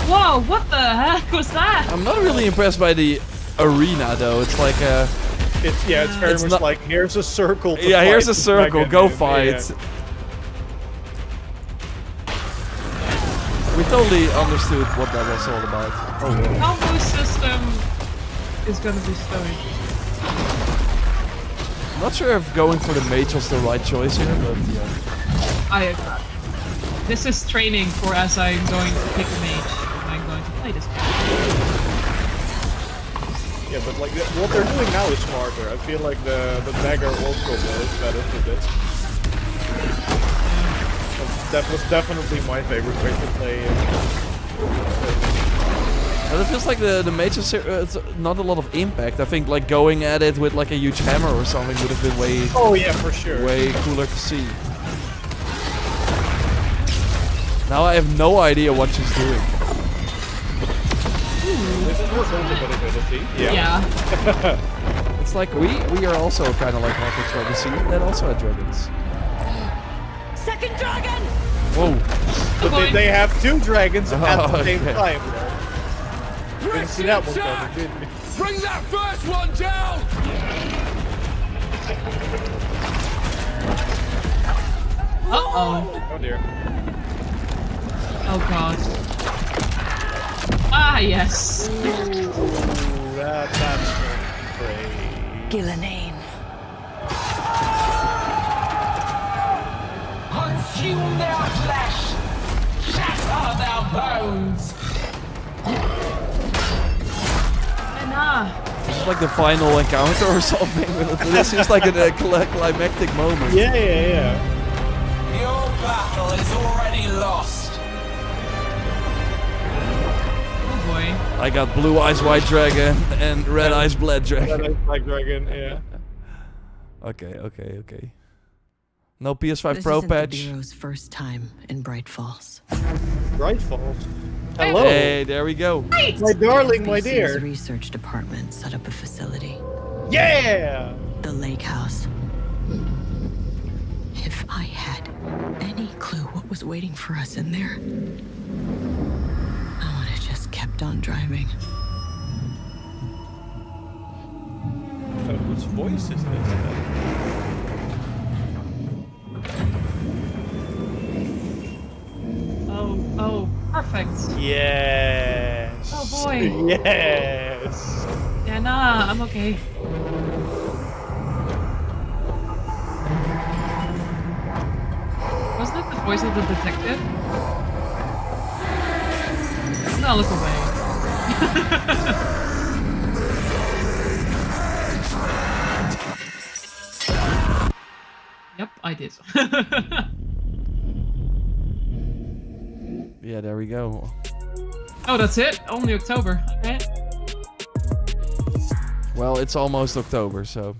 Whoa, what the heck was that? I'm not really impressed by the arena though. It's like a. It's very It's much not- like here's a circle. To Yeah, here's fight a circle. dragon Go in. fight. Yeah. We totally understood what that was all about. Oh, The combo system is gonna be stunning. I'm not sure if going for the mage was the right choice here, but yeah. I agree. This is training for as I'm going to pick a mage and I'm going to play this game. Yeah, but like what they're doing now is smarter. I feel like the dagger orc combo is better for this. That was definitely my favorite way to play. But it feels like the mage is it's not a lot of impact. I think like going at it with like a huge hammer or something would have been way. Oh yeah, for sure. Way cooler to see. Now I have no idea what she's doing. This is her ultimate ability. Yeah. It's like we are also kind of like Rockets Legacy that also had dragons. Second dragon. Whoa. But they have two dragons at the same okay. time. You didn't see that one coming, did you? Bring that first one down! Uh-oh. Oh dear. Oh god. Ah, yes. Ooh, that's great. Gillenane. Consume their flesh! Shatter their bones! It's like the final encounter or something. This seems like a climactic moment. Yeah, yeah, yeah. Your battle is already lost. Oh boy. I got blue eyes white dragon and red eyes black dragon. Red eyes black dragon, yeah. Okay. No PS5 This Pro isn't the patch. Bureau's first time in Bright Falls. Bright Falls. Hello. Hey, there we go. My darling, my BC's dear. research department set up a facility. Yeah! The lake house. If I had any clue what was waiting for us in there, I would have just kept on driving. Whose voice is this? Oh, perfect. Yes. Oh boy. Yes. Yeah, nah, I'm okay. Wasn't it the voice of the detective? No, look away. Yep, I did. Yeah, there we go. Oh, that's it? Only October. Okay. Well, it's almost October, so.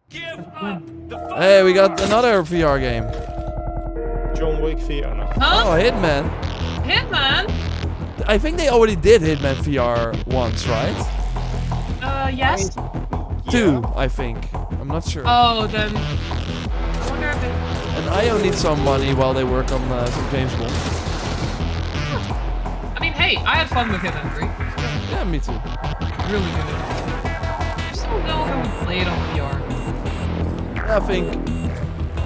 Hey, we got another VR game. John Wick VR. Huh? Oh, Hitman. Hitman? I think they already did Hitman VR once, right? Yes. Two, I think. I'm not sure. Oh, then. I wonder if it. And IO needs some money while they work on some James Bond. I mean, hey, I had fun with Hitman 3. Yeah, me too. Really good. I just don't know how to play it on VR. I think.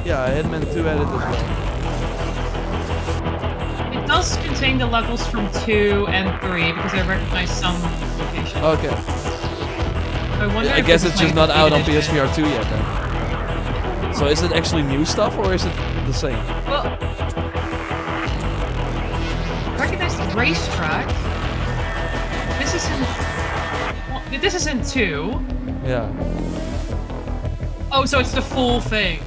Yeah, Hitman 2 had it as well. It does contain the levels from 2 and 3 because I recognize some locations. Okay. I wonder. I if guess it's just not like out on edition. PSVR 2 yet then. So is it actually new stuff or is it the same? Well, recognize the racetrack. This is in. Well, this is in 2. Yeah. Oh, so it's the full thing.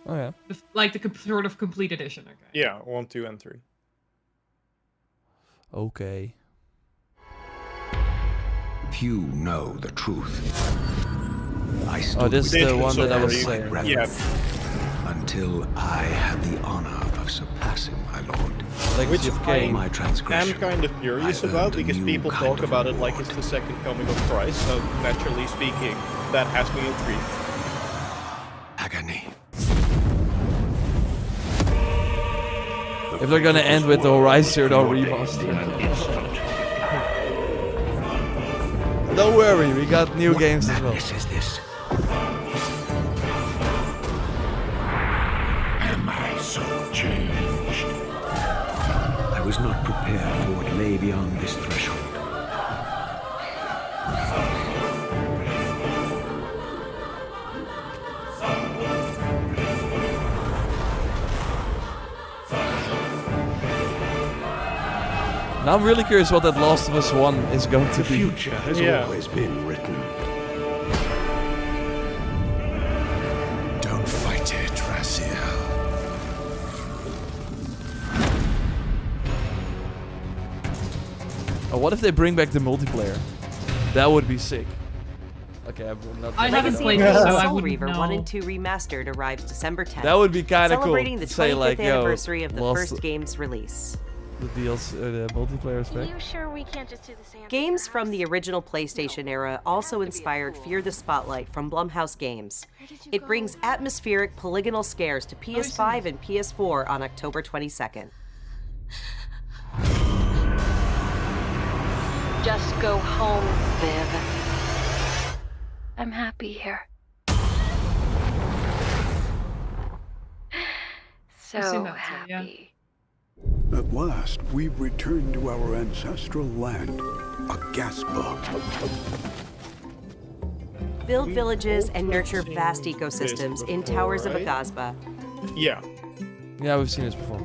Oh yeah. Like the sort of complete edition. Okay. Yeah, 1, 2, and 3. Okay. Few know the truth. I stood Oh, this is Did the one that I was sorry. saying. Yeah. until I had the honor of surpassing my lord. Legacy of Kain. My I'm transgression. kind of furious I about earned a because new people kind talk of about it like reward. it's the second coming of Christ, so naturally speaking, that has me intrigued. Agony. If they're gonna end with the Horizon Zero Dawn remaster. Don't worry, we got new games as well. This is this. Am I so changed? I was not prepared for what lay beyond this threshold. Now I'm really curious what that Last of Us 1 is going to The be. future has always been written. Don't fight it, Raziel. Oh, what if they bring back the multiplayer? That would be sick. Okay, I'm not. I haven't Legacy played of this, Kain so I Soul wouldn't Reaver know. 1 and 2 Remastered arrives December 10th. That would be kind of cool. Celebrating the to 25th say like, yo, anniversary of the Lost first game's release. the DLC, the multiplayer is back. You sure we can't just do the same? Games from the original PlayStation era also inspired Fear the Spotlight from Blumhouse Games. It brings atmospheric polygonal scares to PS5 and PS4 on October 22nd. Just go home, Viv. I'm happy here. So seen that too, yeah. happy. At last, we've returned to our ancestral land, Agaspa. Build villages and nurture vast ecosystems in Towers of Agasba. Yeah. Yeah, we've seen this before,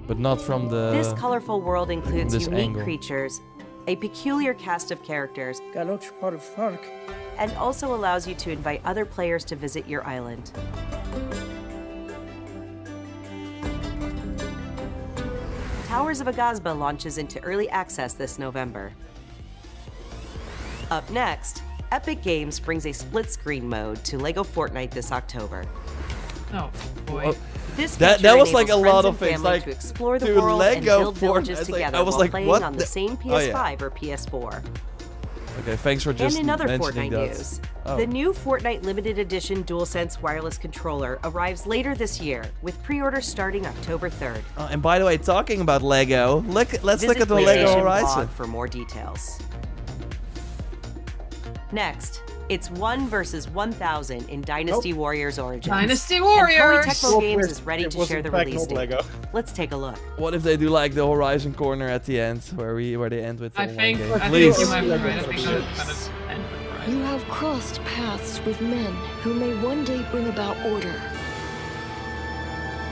but not from the. This colorful world includes this unique angle. creatures, a peculiar cast of characters, and also allows you to invite other players to visit your island. Towers of Agasba launches into early access this November. Up next, Epic Games brings a split-screen mode to LEGO Fortnite this October. Oh boy. Oh, This that feature was like a enables lot friends of and things, family like to explore the dude, world and Lego build villages Fortnite, like, together I was while like, playing what on the the- same Oh, yeah. PS5 or PS4. Okay, thanks for just And in other mentioning Fortnite that. news, Oh. the new Fortnite Limited Edition DualSense wireless controller arrives later this year, with pre-orders starting October 3rd. And by the way, talking about Lego, let's look Visit at the PlayStation Lego blog Horizon. for more details. Next, it's 1 versus 1,000 in Dynasty Warriors Origins. Dynasty And Warriors! Koei Tecmo Games is ready It to was share in the fact release not date. Lego. Let's take a look. What if they do like the Horizon corner at the end, where they end with the I one think game? I think Please. you might be right. I think that kind of end with Horizon. You have crossed paths with men who may one day bring about order.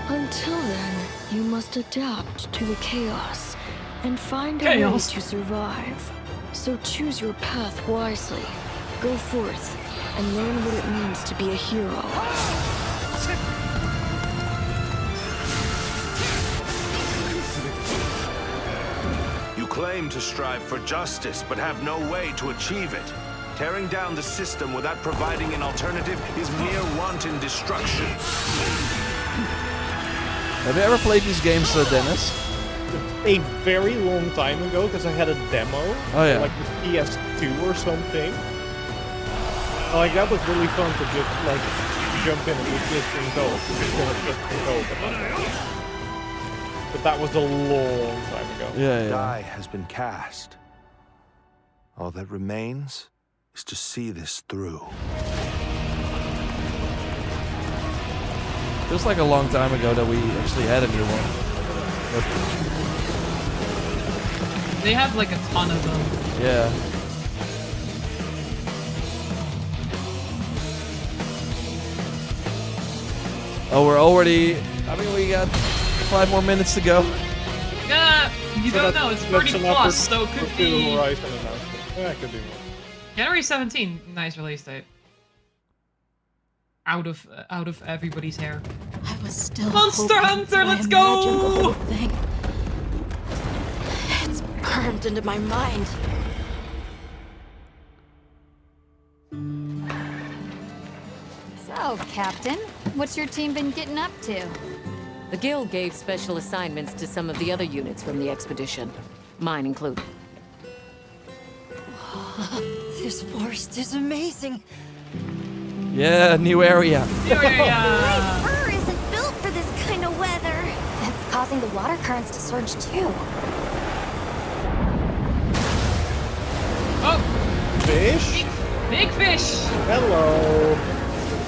Until then, you must adapt to the chaos and find a way Chaos. to survive. So choose your path wisely. Go forth and learn what it means to be a hero. You claim to strive for justice, but have no way to achieve it. Tearing down the system without providing an alternative is mere wanton destruction. Have you ever played these games, Dennis? A very long time ago, because I had a demo. Oh, yeah. Like the PS2 or something. Like, that was really fun to just, like, jump in and do just in co-op. But that was a long time ago. Yeah. Die has been cast. All that remains is to see this through. Feels like a long time ago that we actually had a new one. They have like a ton of them. But, yeah. Oh, we're already... I mean, we got 5 more minutes to go. Yeah, you don't know. It's 30 plus, so it could be... Horizon announcement. Yeah, it could be more. January 17, nice release date. Out of everybody's hair. I was still Monster hoping Hunter, I let's imagined go! the whole thing. It's burned into my mind. So, Captain, what's your team been getting up to? The Guild gave special assignments to some of the other units from the expedition, mine included. This forest is amazing. Yeah, new area. My fur isn't built for this kind of weather. That's causing the water currents to surge too. Oh! Fish? Big fish! Hello.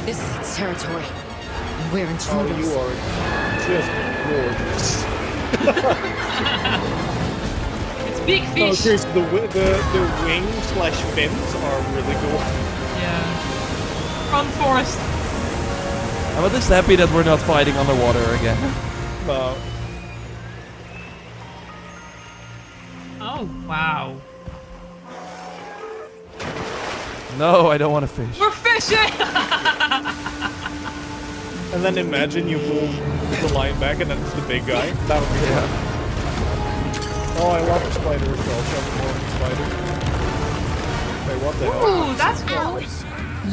This is its territory. And we're Oh, intruders. you are just gorgeous. It's big No, fish! seriously, the wing/fins are really cool. Yeah. Run, Forest. I'm at least happy that we're not fighting underwater again. No. Oh, wow. No, I don't want to fish. We're fishing! And then imagine you pull the line back and then it's the big guy. That would be fun. Oh, I love the spider as well. Show me more of the spider. Wait, what the hell? Ooh, that's cool.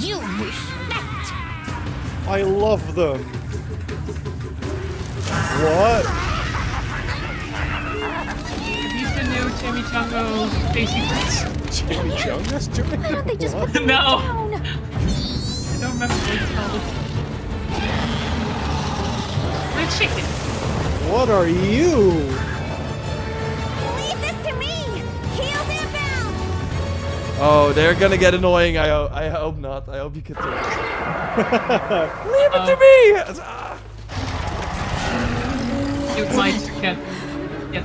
You respect. I love them. What? He's the new Chimichango Stacy Prince. Chimichangas? Why don't they just put them No. down? I don't remember what it's called. The chicken. What are you? Leave this to me. Heels inbound. Oh, they're gonna get annoying. I hope not. I hope you can take it. Leave it to me! Ah. You might get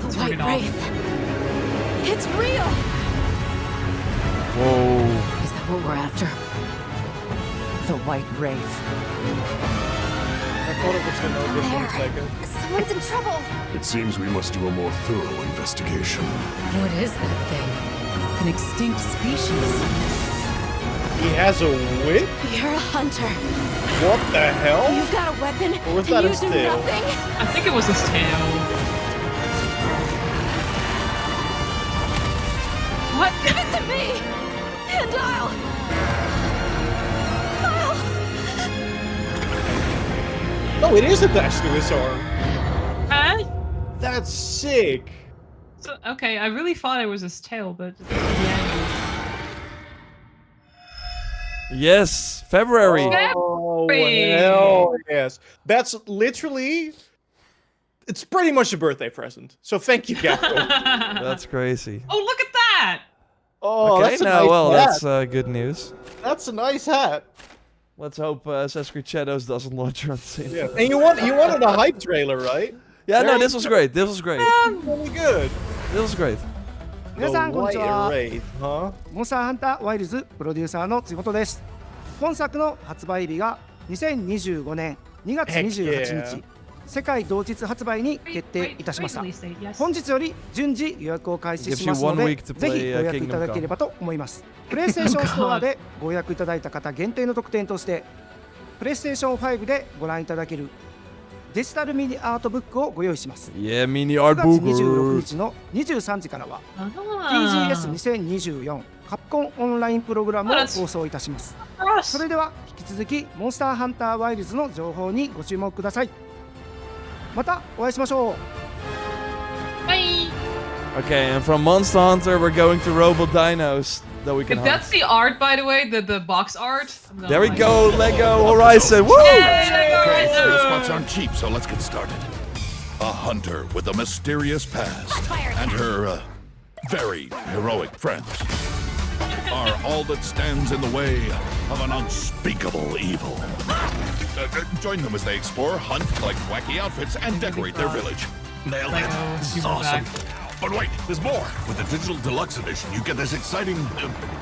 to turn White it off. Wraith. It's real. Whoa. Is that what we're after? The White Wraith. I thought it was gonna know this 1 second. Someone's in trouble. It seems we must do a more thorough investigation. What is that thing? An extinct species. He has a whip? You're a hunter. What the hell? You've got a weapon. Or was and that you his do tail? nothing. I think it was his tail. What? Give it to me, and I'll. Oh, it is attached to his arm. Huh? That's sick. So, okay, I really thought it was his tail, but Yes, February. Oh, hell yes. That's literally... It's pretty much a birthday present. So thank you, Capcom. That's crazy. Oh, look at that! Oh, Okay, that's a now, nice well, hat. that's good news. That's a nice hat. Let's hope Assassin's Creed Shadows doesn't launch on the same Yeah. time. And you wanted a hype trailer, right? Yeah, There no, you this was go. great. This was great. Really good. This was great. 皆さんこんにちは。 Wraith, huh? モンスターハンターワイルズプロデューサーの杉本です。本作の発売日が2025年2月28日、世界同日発売に決定いたしました。本日より順次予約を開始しますので、ぜひご予約いただければと思います。プレイステーションストアでご予約いただいた方限定の特典として、プレイステーション5でご覧いただけるデジタルミニアートブックをご用意します。 Yeah, mini art 9月 book. 26日の23時からは TGS2024 カプコンオンラインプログラムを放送いたします。それでは引き続きモンスターハンターワイルズの情報にご注目ください。またお会いしましょう。 Bye! Okay, and from Monster Hunter, we're going to Robo Dinos that we can If hunt. that's the art, by the way, the box art. I'm There we like- go, Lego Horizon. Woo! Yay, Lego Okay, Horizon! those spots aren't cheap, so let's get started. A hunter with a mysterious past and her very heroic friends are all that stands in the way of an unspeakable evil. Join them as they explore, hunt, collect wacky outfits, and decorate their village. Nailed it. This is awesome. But wait, there's more. With the digital deluxe edition, you get this exciting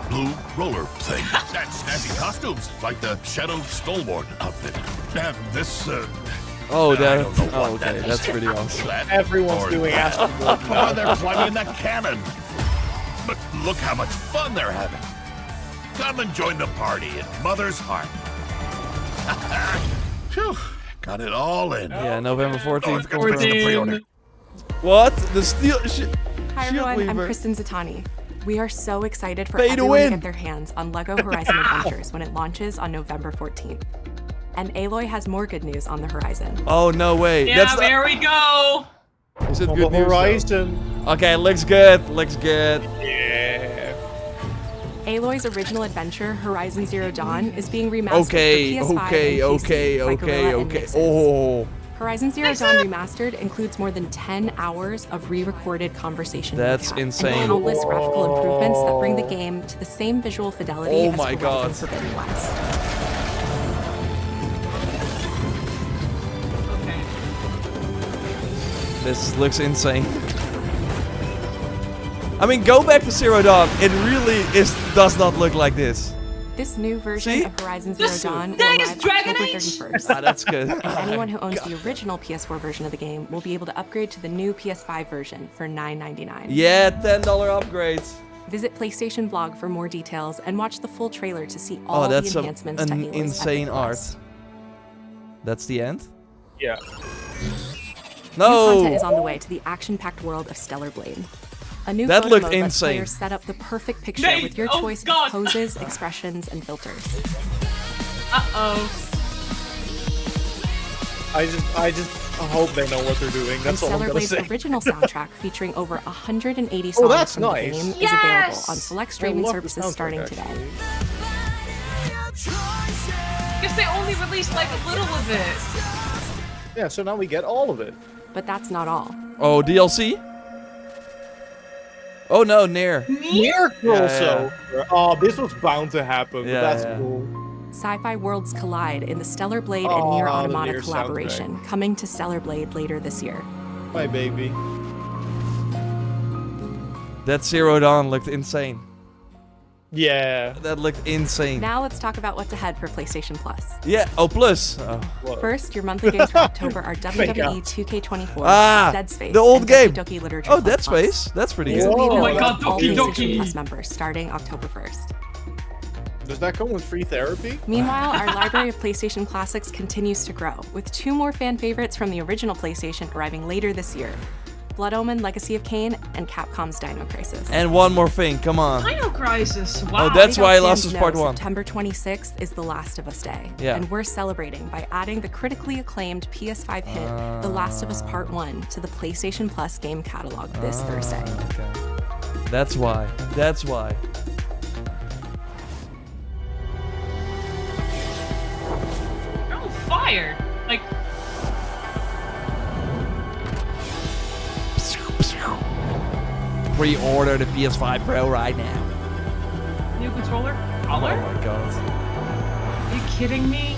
blue roller thing. And snazzy costumes, like the Shadow Stolborn outfit. And this, Oh, I that. don't know what Oh, that okay, is. that's pretty awesome. Everyone's Or doing that. Astro. Oh, they're plugging the cannon. But look how much fun they're having. Come and join the party in Mother's Heart. Phew, got it all in. Yeah, November 14th. Go for the pre-order. What? The steel. Hi Shield everyone, I'm Weaver. Kristen Zatani. We are so excited for Pay to everyone to win. get their hands on LEGO Horizon Adventures when it launches on November 14th. And Aloy has more good news on the horizon. Oh, no way. Yeah, That's there we go. Is it On good the news? though? horizon. Okay, looks good. Looks good. Yeah. Aloy's original adventure, Horizon Zero Dawn, is being remastered Okay, for PS5 okay, and PC okay, by okay, Guerrilla and okay. Nixxes. Oh, Horizon Zero Dawn Remastered includes more than 10 hours of re-recorded conversation That's mocap insane. and countless graphical improvements that bring the game to the same visual fidelity Oh as my Horizon God. Forbidden West. this looks insane. I mean, go back to Zero Dawn. It really does not look like this. This new version See? of Horizon Zero Dawn will that is arrive Dragon October Age! 31st. Ah, that's good. And anyone who owns the original PS4 version of the game will be able to upgrade to the new PS5 version for $9.99. Yeah, $10 upgrades. Visit PlayStation Blog for more details and watch the full trailer to see all Oh, the that's enhancements to an Aloy's insane epic art. quest. That's the end? Yeah. New content is No! on the way to the action-packed world of Stellar Blade. A new That photo looked mode lets insane. players set up the perfect picture Nate! with your Oh, choice God! of poses, expressions, and filters. Uh-oh. I just hope they know what they're doing. And That's all I'm Stellar gonna Blade's say. original soundtrack, featuring over 180 songs that's from nice. the game, is Yes! available on select streaming love the services soundtrack, starting actually. today. Guess they only released like a little of it. Yeah, so now we get all of it. But that's not all. Oh, DLC? Oh no, Nair. Near also. Oh, this was bound to happen. Yeah, but that's yeah. cool. Sci-fi worlds collide in the Stellar Blade and Oh, Nier the Automata Nier collaboration, coming to Stellar Blade later this year. My baby. That Zero Dawn looked insane. Yeah. That looked insane. Now let's talk about what's ahead for PlayStation Plus. Yeah, oh, plus. Oh. First, your monthly games for October are Fake WWE out. 2K24, Ah, Dead Space, the old and game. Doki Doki Literature Oh, Club Dead Plus. Space. That's pretty These good. will be Oh my available God, to all Doki PlayStation Doki. Plus members starting October 1st. Does that come with free therapy? Meanwhile, our library of PlayStation classics continues to grow, with 2 more fan favorites from the original PlayStation arriving later this year: Blood Omen Legacy of Kain and Capcom's Dino Crisis. And one more thing, come on. Dino Crisis. Wow. Oh, that's Big why I Up lost fans is part know 1. September 26th is The Last of Us Day. Yeah. And we're celebrating by adding the critically acclaimed PS5 hit, The Last of Us Part 1, to the PlayStation Plus game catalog this Thursday. Okay. That's why. That's why. They're on fire. Like, Pre-order the PS5 Pro right now. new controller? Oh Color? my god. Are you kidding me?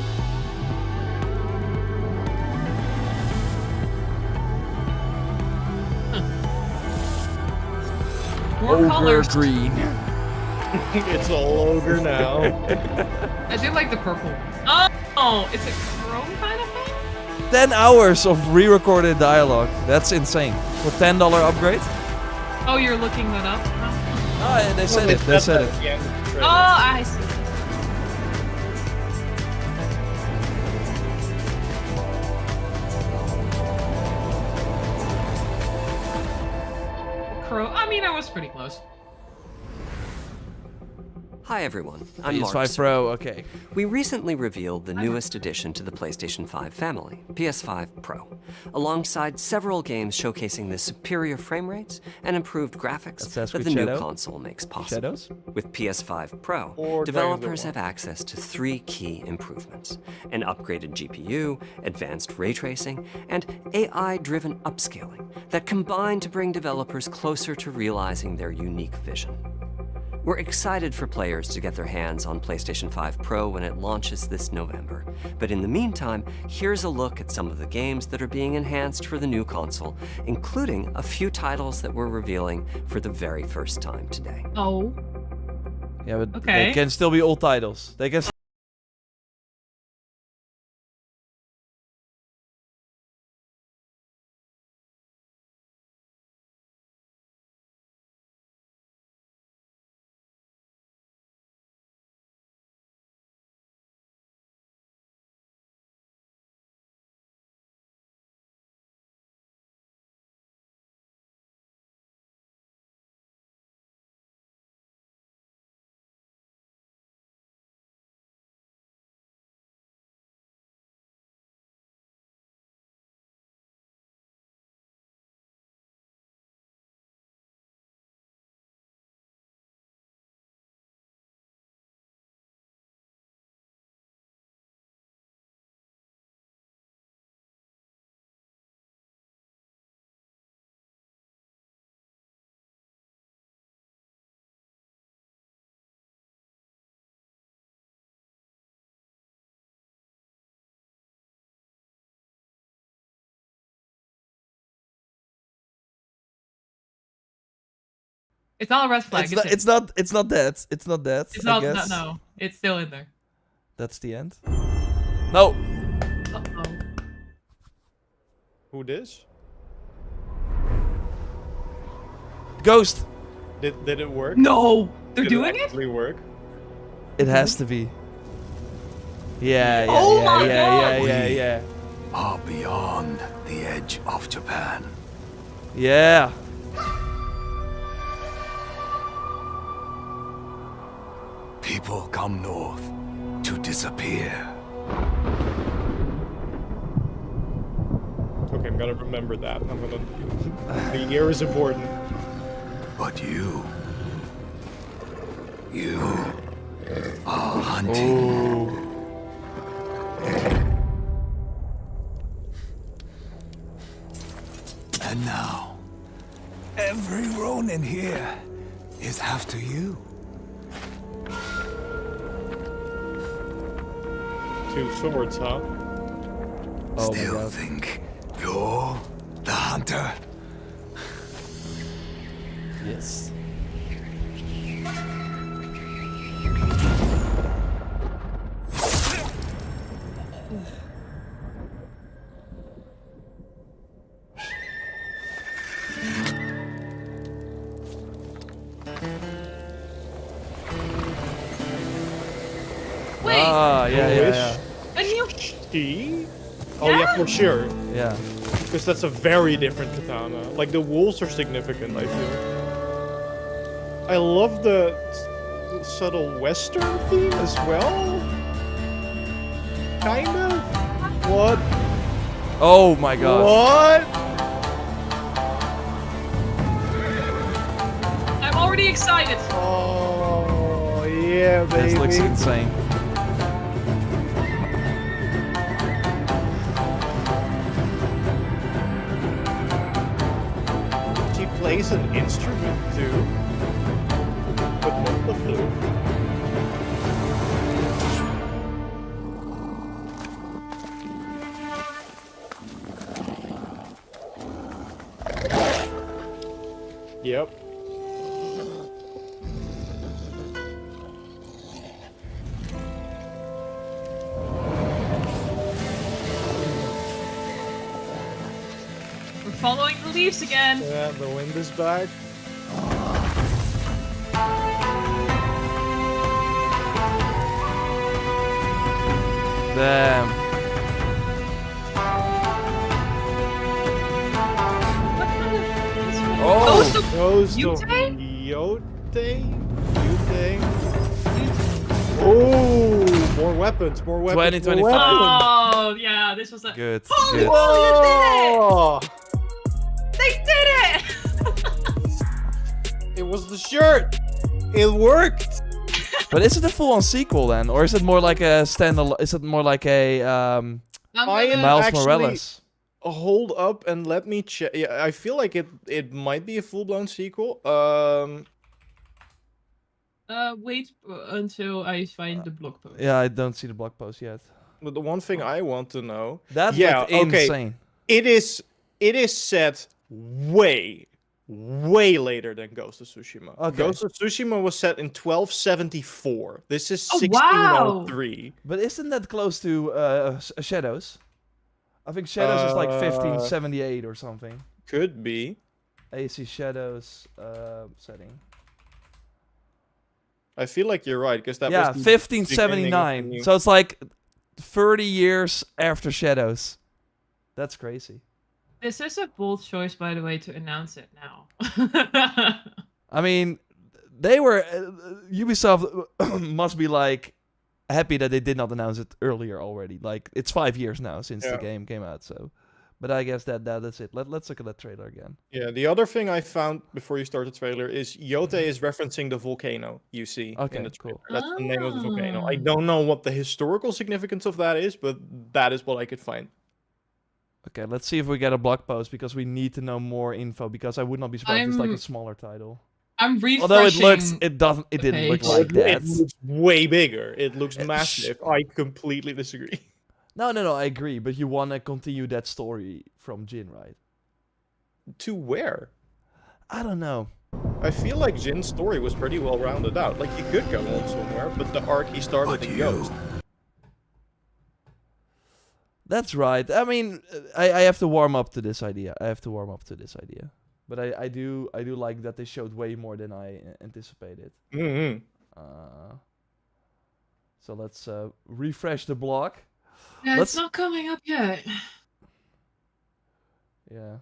More Ogre colors. green. It's all ogre now. I do like the purple. Oh, it's a chrome kind of thing? 10 hours of re-recorded dialogue. That's insane. For $10 upgrade? Oh, you're looking that up? Oh, yeah, they said it. They said it. Oh, I see. Crow. I mean, I was pretty close. Hi everyone, I'm PS5 Mark. Pro, okay. We recently revealed the newest addition to the PlayStation 5 family, PS5 Pro, alongside several games showcasing the superior frame rates and improved graphics Assassin's that the Creed new Shadow? console makes possible. Shadows? With PS5 Pro, Or developers Dragon's have access to 3 key improvements: an upgraded GPU, advanced ray tracing, and AI-driven upscaling that combine to bring developers closer to realizing their unique vision. We're excited for players to get their hands on PlayStation 5 Pro when it launches this November. But in the meantime, here's a look at some of the games that are being enhanced for the new console, including a few titles that we're revealing for the very first time today. Oh. Yeah, but Okay. they can still be old titles. They can It's not a red flag. It's not. It's not. It's not that. It's not that. It's I not. guess. No, it's still in there. That's the end. No. Uh-oh. Who this? Ghost. Did it work? No, they're Did doing it actually work? It has to be. Yeah. Yeah. Oh yeah. my yeah. God. Yeah. Are beyond the edge of Japan. Yeah. People come north to disappear. Okay, I'm gonna remember that. I'm gonna. The year is important. But you are hunting. And now, every Ronin here is after you. Two swords, huh? Oh Still my God. think you're the hunter? Yes. Wait. Ah, yeah. A new. Key? Oh yeah, for sure. Yeah. Because that's a very different katana. Like the walls are significant, I feel. I love the subtle Western theme as well. Kind of. What? Oh my God. What? I'm already excited. Oh yeah, baby. This looks insane. She plays an instrument too, but not the flute. Yep. We're following the leaves again. Yeah, the wind is back. Damn. Ghost of Ghost Yotei? Yotei? Oh, more weapons, more weapons. 2025. More weapons. Oh yeah, this was a Good. Holy Good. moly, Oh, they did it! it was the shirt. It worked. But is it a full-on sequel then, or is it more like a standalone? Is it more like a I am Miles actually Morales? hold up and let me check. Yeah, I feel like it might be a full-blown sequel. Wait until I find the blog post. Yeah, I don't see the blog post yet. But the one thing I want to know. That yeah, looked okay. insane. It is set way later than Ghost of Tsushima. Okay. Ghost of Tsushima was set in 1274. This is Oh, wow. 1603. But isn't that close to Shadows? I think Shadows is like 1578 or something. Could be. AC Shadows setting. I feel like you're right because that Yeah, was the 1579. beginning of the So it's like 30 years after Shadows. That's crazy. This is a bold choice, by the way, to announce it now. I mean, they were Ubisoft must be like happy that they did not announce it earlier already. Like it's 5 years now since the game came out. So, but I guess that's it. Let's look at that trailer again. Yeah, the other thing I found before you start the trailer is Yotei is referencing the volcano you see in the trailer. Cool. That's the name of the volcano. I don't know what the historical significance of that is, but that is what I could find. Okay, let's see if we get a blog post because we need to know more info. Because I would not be surprised if it's like a I'm- smaller title. I'm refreshing. Although it didn't look page. like that. It looks way bigger. It looks massive. I completely disagree. No, I agree. But you want to continue that story from Jin, right? To where? I don't know. I feel like Jin's story was pretty well rounded out. Like, he could go on somewhere, but the arc he started in Ghost. That's right. I mean, I have to warm up to this idea. But I do like that they showed way more than I anticipated. Mm-hmm. So let's refresh the block. Yeah, it's not coming up yet. Yeah.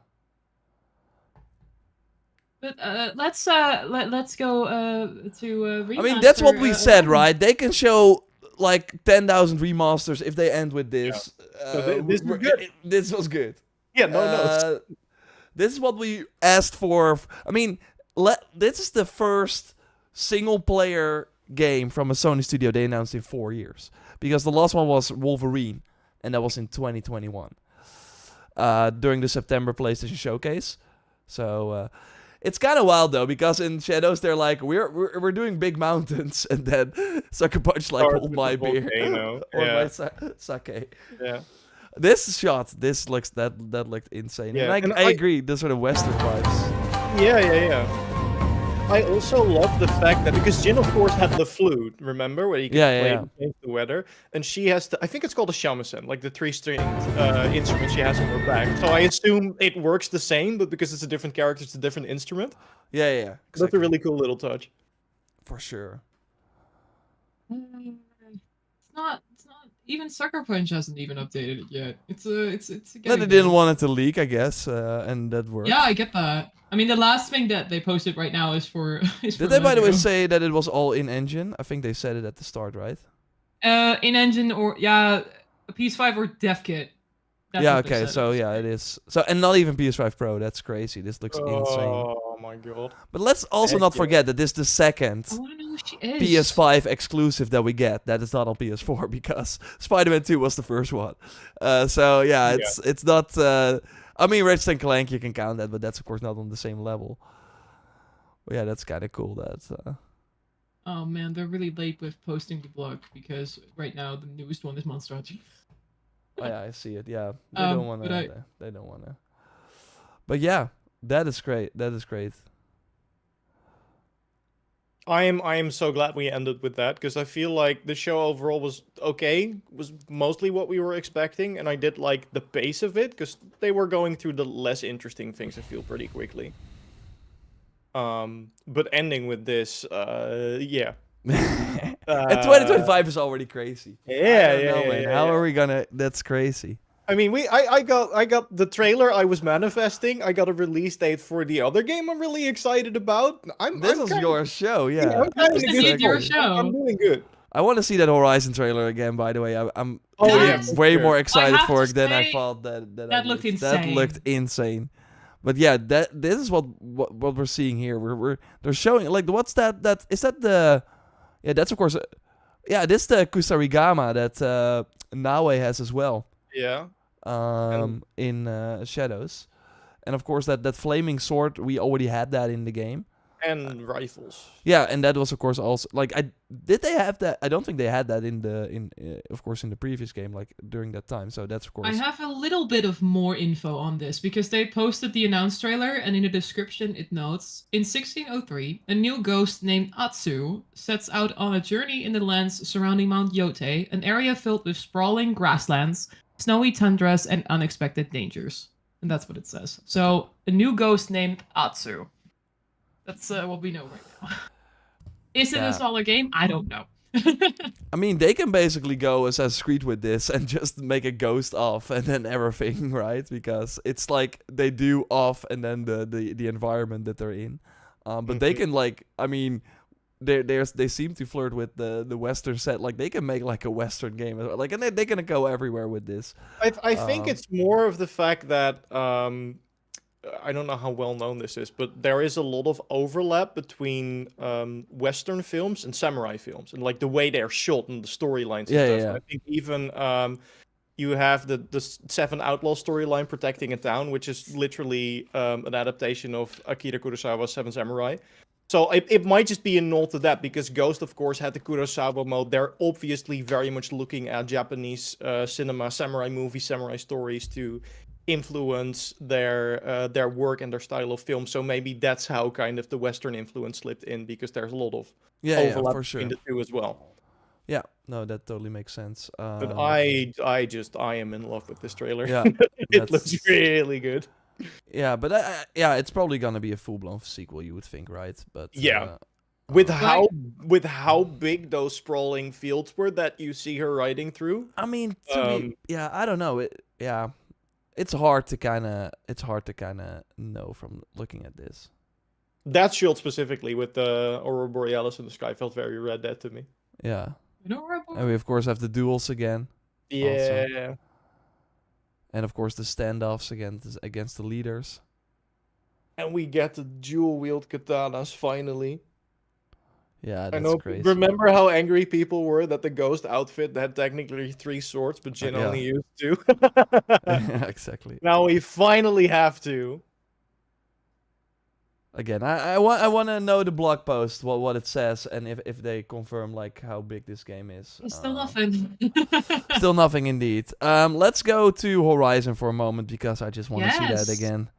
But let's go to I mean, that's what we remaster, said, right? They can show like 10,000 remasters if they end with this. Yeah. So this was good. This was good. Yeah, no. This is what we asked for. I mean, this is the first single-player game from a Sony studio they announced in 4 years. Because the last one was Wolverine, and that was in 2021. During the September PlayStation Showcase. So, it's kind of wild, though, because in Shadows, they're like, we're doing big mountains, and then Sucker Punch, like, hold my beer. Or my sake. Yeah. This looks that looked insane. Yeah, And I agree, the sort of Western vibes. Yeah. I also love the fact that, because Jin, of course, had the flute, remember? Where you can change the weather. And she has, I think it's called a shamisen, like the 3-stringed instrument she has on her back. So I assume it works the same, but because it's a different character, it's a different instrument. Yeah. Exactly. Exactly. That's a really cool little touch. For sure. It's not. Even Sucker Punch hasn't even updated it yet. It's a But they didn't want it to leak, I guess, and that worked. Yeah, I get that. I mean, the last thing that they posted right now is for. Did they, by the way, say that it was all in engine? I think they said it at the start, right? In engine or a PS5 or dev kit. That's yeah. what they Okay. said. So yeah, it is. So and not even PS5 Pro. That's crazy. This looks insane. Oh my god. But let's also not forget that this is the second I want to know who she is. PS5 exclusive that we get. That is not on PS4 because Spider-Man 2 was the first one. So yeah, it's not. I mean, Ratchet & Clank, you can count that, but that's of course not on the same level. But yeah, that's kind of cool. That's. Oh man, they're really late with posting the blog because right now the newest one is Monster Hunter. Oh yeah, I see it. Yeah, they don't want to. They don't want to. But yeah, that is great. That is great. I am so glad we ended with that, because I feel like the show overall was okay, was mostly what we were expecting, and I did like the pace of it, because they were going through the less interesting things, I feel, pretty quickly. But ending with this, yeah. And 2025 is already crazy. Man. How are we gonna? That's crazy. I mean, I got the trailer I was manifesting. I got a release date for the other game I'm really excited about. This is your show, yeah. This is your show. I'm doing good. I want to see that Horizon trailer again. By the way, I'm way more excited for it than I thought. That looked insane. That looked insane. But yeah, this is what we're seeing here. They're showing, like, what's that? That is that the. Yeah, that's of course. This is the Kusarigama that Naue has as well. Yeah. In Shadows, and of course that flaming sword, we already had that in the game. And rifles. Yeah, and that was of course also like did they have that? I don't think they had that in of course in the previous game, like during that time. So that's of course. I have a little bit of more info on this because they posted the announced trailer, and in the description it notes, in 1603, a new ghost named Atsu sets out on a journey in the lands surrounding Mount Yotei, an area filled with sprawling grasslands, snowy tundras, and unexpected dangers. And that's what it says. So a new ghost named Atsu. That's what we know right now. Is it a smaller game? I don't know. I mean, they can basically go Assassin's Creed with this and just make a ghost off and then everything, right? Because it's like they do off and then the environment that they're in. But they can, like, I mean, they seem to flirt with the Western set. Like, they can make like a Western game, like, and they're gonna go everywhere with this. I think it's more of the fact that I don't know how well known this is, but there is a lot of overlap between Western films and samurai films, and like the way they're shot and the storylines and stuff. Yeah. I think even you have the Seven Outlaw storyline, Protecting a Town, which is literally an adaptation of Akira Kurosawa's Seven Samurai. So it might just be a nod to that, because Ghost, of course, had the Kurosawa mode. They're obviously very much looking at Japanese cinema, samurai movies, samurai stories to influence their work and their style of film. So maybe that's how kind of the Western influence slipped in, because there's a lot of overlap for sure. between the two as well. Yeah, no, that totally makes sense. But I am in love with this trailer. Yeah, it looks really good. Yeah, but it's probably gonna be a full-blown sequel, you would think, right? But yeah, with how big those sprawling fields were that you see her riding through. I mean, I don't know. It's hard to kind of know from looking at this. That shot specifically with the Aurora Borealis in the sky felt very Red Dead to me. Yeah. And we of course have the duels again. Yeah. Also. And of course the standoffs against the leaders. And we get the dual-wield katanas finally. Yeah, that's I know. crazy. Remember how angry people were that the ghost outfit had technically 3 swords, but Jin only used 2? Yeah, exactly. Now we finally have to. Again, I want to know the blog post, what it says, and if they confirm like how big this game is. Still nothing. Still nothing indeed. Let's go to Horizon for a moment, because I just want to see that again,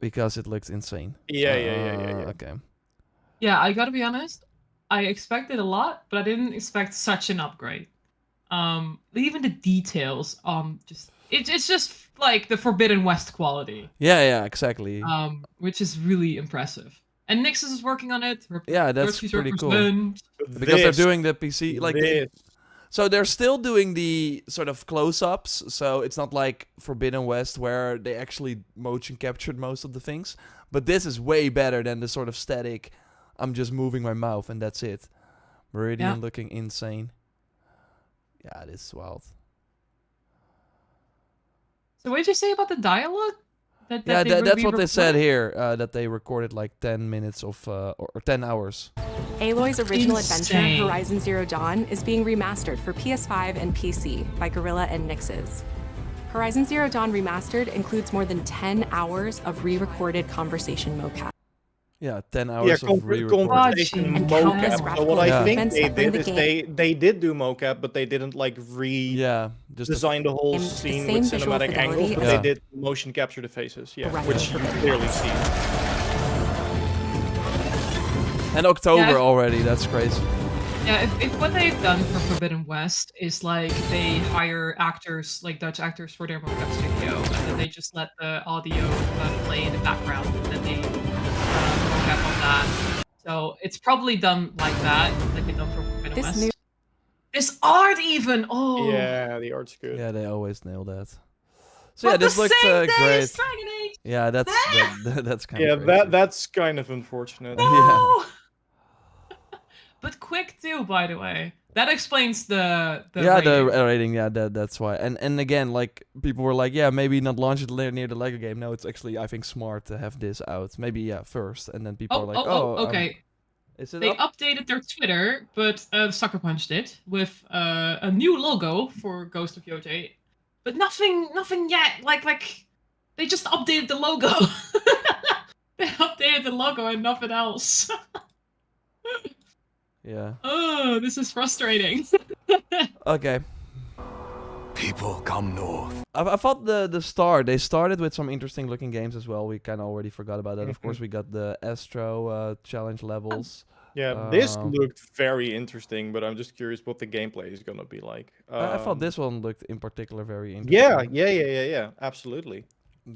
because it looks insane. Yeah. Okay. Yeah, I gotta be honest. I expected a lot, but I didn't expect such an upgrade. Even the details, it's just like the Forbidden West quality. Yeah, exactly. Which is really impressive. And Nixus is working on it. That's pretty cool. Because they're doing the PC so they're still doing the sort of close-ups. So it's not like Forbidden West where they actually motion captured most of the things. But this is way better than the sort of static. I'm just moving my mouth and that's it. Meridian looking insane. Yeah, it is wild. So what did you say about the dialogue? That's what they said here. That they recorded like 10 minutes of or 10 hours. Aloy's original adventure, Horizon Zero Dawn, is being remastered for PS5 and PC by Guerrilla and Nixes. Horizon Zero Dawn Remastered includes more than 10 hours of re-recorded conversation mocap. Yeah, 10 hours of re-recorded conversation mocap. So what I think they did is they did do mocap, but they didn't like design the whole scene with cinematic angles, but they did motion capture the faces, which you clearly see. And October already, that's crazy. Yeah, if what they've done for Forbidden West is like they hire actors, like Dutch actors for their mocap studio, and then they just let the audio play in the background, and then they mocap on that. So it's probably done like that, like they've done for Forbidden West. This art even! Oh! Yeah, the art's good. Yeah, they always nail that. So yeah, this looked great. Yeah, that's kind of crazy. That's kind of unfortunate. No! Yeah. But quick too, by the way. That explains the rating. The rating. Yeah, that's why. And again, like people were like, yeah, maybe not launch it near the Lego game. No, it's actually I think smart to have this out. Maybe first, and then people are like, okay. Is it they up? updated their Twitter, but Sucker Punch did with a new logo for Ghost of Yotei, but nothing yet. Like they just updated the logo. They updated the logo and nothing else. Yeah. Oh, this is frustrating. Okay. People come north. I thought the start, they started with some interesting looking games as well. We kind of already forgot about that. Of course, we got the Astro challenge levels. Yeah, this looked very interesting, but I'm just curious what the gameplay is going to be like. I thought this one looked in particular very interesting. Yeah, absolutely.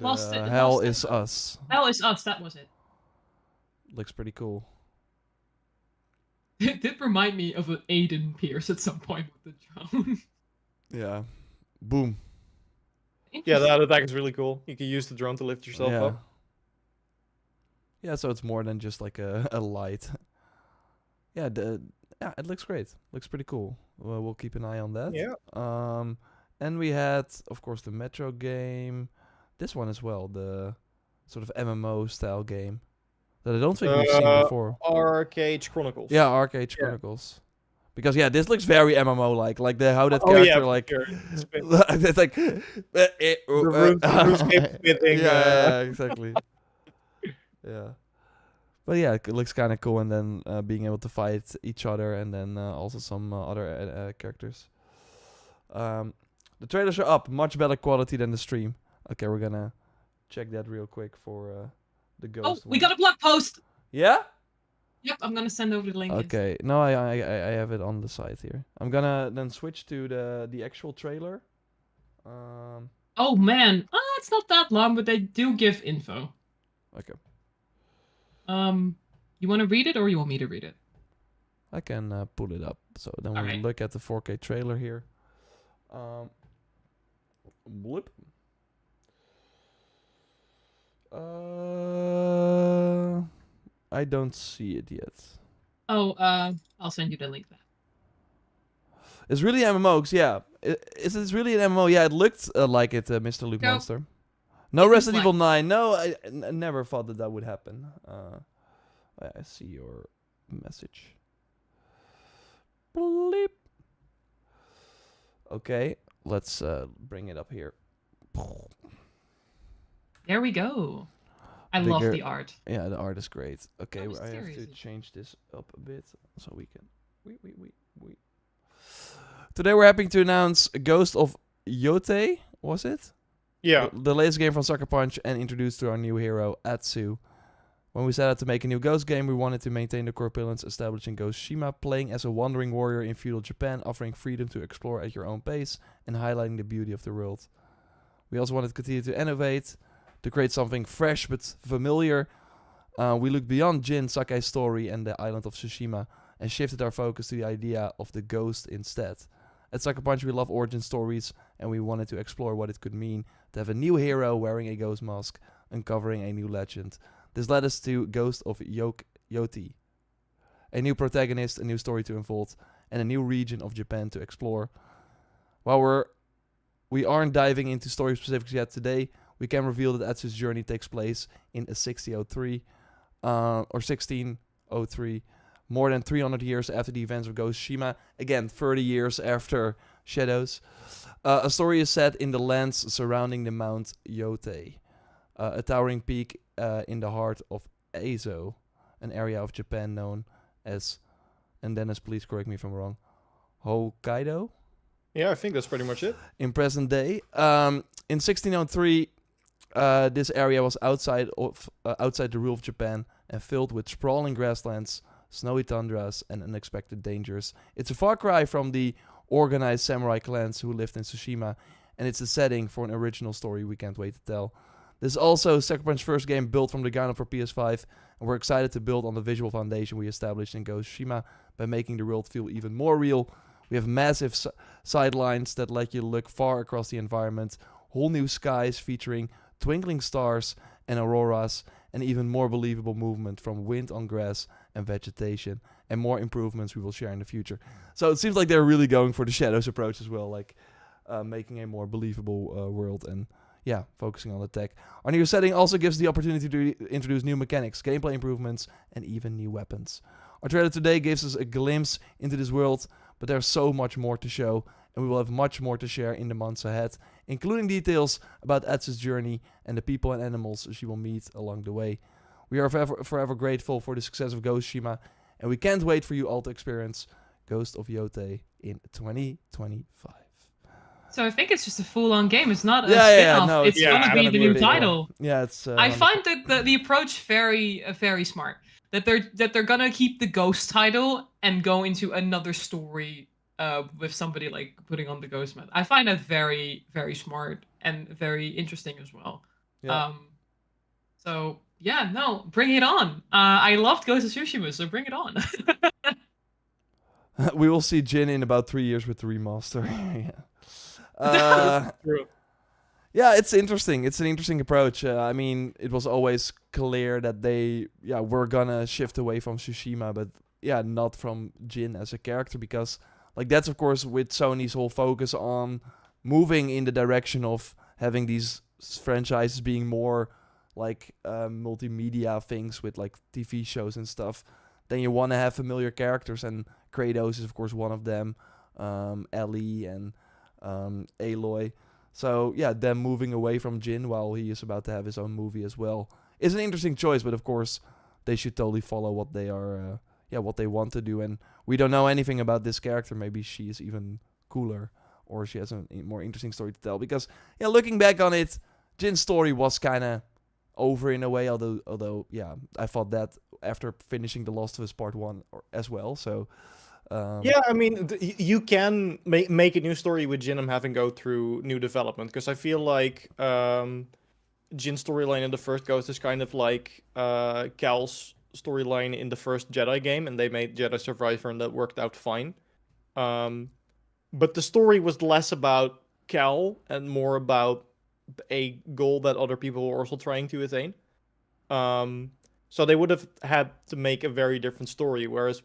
Hell is Us. Hell is Us, that was it. Looks pretty cool. It did remind me of an Aiden Pierce at some point with the drone. Yeah. Boom. Yeah, that attack is really cool. You can use the drone to lift yourself up. Yeah, so it's more than just like a light. Yeah, it looks great. Looks pretty cool. We'll keep an eye on that. Yeah. And we had, of course, the Metro game. This one as well, the sort of MMO style game. That I don't think we've seen before. Arcade Chronicles. Yeah, Arcade Chronicles. Because this looks very MMO-like. Like how that character it's like yeah, exactly. Yeah. But yeah, it looks kind of cool, and then being able to fight each other, and then also some other characters. The trailers are up, much better quality than the stream. Okay, we're gonna check that real quick for the ghost. Oh, we one. got a blog post. Yeah? Yep, I'm gonna send over the link. Okay. No, I have it on the site here. I'm gonna then switch to the actual trailer. Oh man, it's not that long, but they do give info. Okay. You want to read it or you want me to read it? I can pull it up. So then we Alright. look at the 4K trailer here. Blip. I don't see it yet. Oh, I'll send you the link then. It's really MMO, 'cause yeah. Is it really an MMO? Yeah, it looked like it, Mr. Luke No. Monster. No It was Resident like- Evil 9. No, I never thought that would happen. I see your message. Bleep. Okay, let's bring it up here. There we go. I love Bigger- the art. Yeah, the art is great. Okay, How I have to mysterious. change this up a bit so we can. Today we're happy to announce Ghost of Yotei. Was it? Yeah. The latest game from Sucker Punch and introduced to our new hero Atsu. When we set out to make a new Ghost game, we wanted to maintain the core pillars established in Ghost Shima, playing as a wandering warrior in feudal Japan, offering freedom to explore at your own pace and highlighting the beauty of the world. We also wanted to continue to innovate, to create something fresh but familiar. We looked beyond Jin Sakai's story and the island of Tsushima and shifted our focus to the idea of the ghost instead. At Sucker Punch, we love origin stories, and we wanted to explore what it could mean to have a new hero wearing a ghost mask, uncovering a new legend. This led us to Ghost of Yotei, a new protagonist, a new story to unfold, and a new region of Japan to explore. While we aren't diving into story specifics yet today, we can reveal that Atsu's journey takes place in a 1603, more than 300 years after the events of Ghost Shima. Again, 30 years after Shadows. A story is set in the lands surrounding the Mount Yotei, a towering peak in the heart of Eizo, an area of Japan known as, and Dennis, please correct me if I'm wrong, Hokkaido? Yeah, I think that's pretty much it. In present day. In 1603, this area was outside the rule of Japan and filled with sprawling grasslands, snowy tundras, and unexpected dangers. It's a far cry from the organized samurai clans who lived in Tsushima, and it's a setting for an original story we can't wait to tell. This is also Sucker Punch's first game built from the ground up for PS5, and we're excited to build on the visual foundation we established in Ghost Shima by making the world feel even more real. We have massive sidelines that let you look far across the environment, whole new skies featuring twinkling stars and auroras, and even more believable movement from wind on grass and vegetation, and more improvements we will share in the future. So it seems like they're really going for the Shadows approach as well, like making a more believable world and focusing on the tech. Our new setting also gives the opportunity to introduce new mechanics, gameplay improvements, and even new weapons. Our trailer today gives us a glimpse into this world, but there's so much more to show, and we will have much more to share in the months ahead, including details about Atsu's journey and the people and animals she will meet along the way. We are forever grateful for the success of Ghost Shima, and we can't wait for you all to experience Ghost of Yotei in 2025. So I think it's just a full-on game. It's not a Yeah, spin-off. no, it's gonna be the new title. Yeah, it's. I find that the approach very smart. That they're gonna keep the Ghost title and go into another story with somebody like putting on the Ghost mat. I find that very smart and very interesting as well. Yeah. So yeah, no, bring it on. I loved Ghost of Tsushima, so bring it on. We will see Jin in about 3 years with the remaster. Yeah, it's interesting. It's an interesting approach. I mean, it was always clear that they were gonna shift away from Tsushima, but not from Jin as a character, because like that's of course with Sony's whole focus on moving in the direction of having these franchises being more like multimedia things with like TV shows and stuff. Then you want to have familiar characters, and Kratos is of course one of them. Ellie and Aloy. So them moving away from Jin while he is about to have his own movie as well is an interesting choice, but of course they should totally follow what they are, what they want to do. And we don't know anything about this character. Maybe she is even cooler, or she has a more interesting story to tell. Because looking back on it, Jin's story was kind of over in a way, although yeah, I thought that after finishing The Last of Us Part 1 as well, so... yeah, I mean, you can make a new story with Jin and having go through new development, because I feel like Jin's storyline in the first Ghost is kind of like Cal's storyline in the first Jedi game, and they made Jedi Survivor, and that worked out fine. But the story was less about Cal and more about a goal that other people were also trying to attain. So they would have had to make a very different story, whereas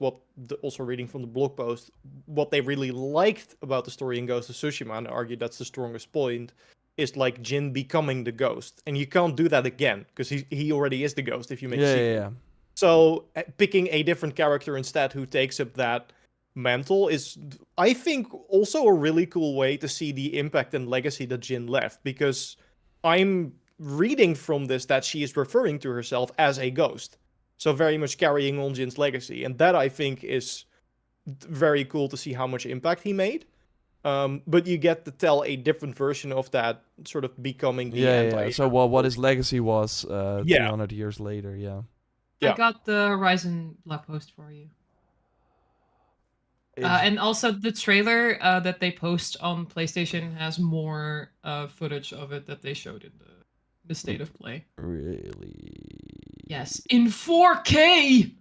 also reading from the blog post, what they really liked about the story in Ghost of Tsushima, and I argue that's the strongest point, is like Jin becoming the ghost. And you can't do that again, because he already is the ghost if you make a sequel. Yeah. So picking a different character instead who takes up that mantle is, I think, also a really cool way to see the impact and legacy that Jin left, because I'm reading from this that she is referring to herself as a ghost. So very much carrying on Jin's legacy. And that, I think, is very cool to see how much impact he made. But you get to tell a different version of that, sort of becoming the Yeah. So what his legacy was 200 years later, yeah. I got the Horizon blog post for you. And also the trailer that they post on PlayStation has more footage of it that they showed in the state of play. Really? Yes, in 4K!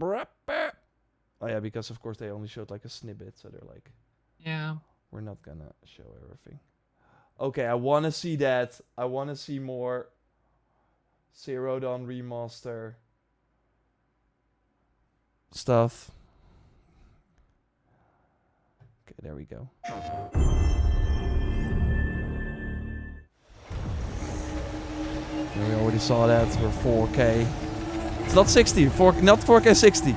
Oh yeah, because of course they only showed like a snippet, so they're like... Yeah. We're not gonna show everything. Okay, I want to see that. I want to see more Zero Dawn remaster stuff. Okay, there we go. We already saw that for 4K. It's not 60, not 4K 60.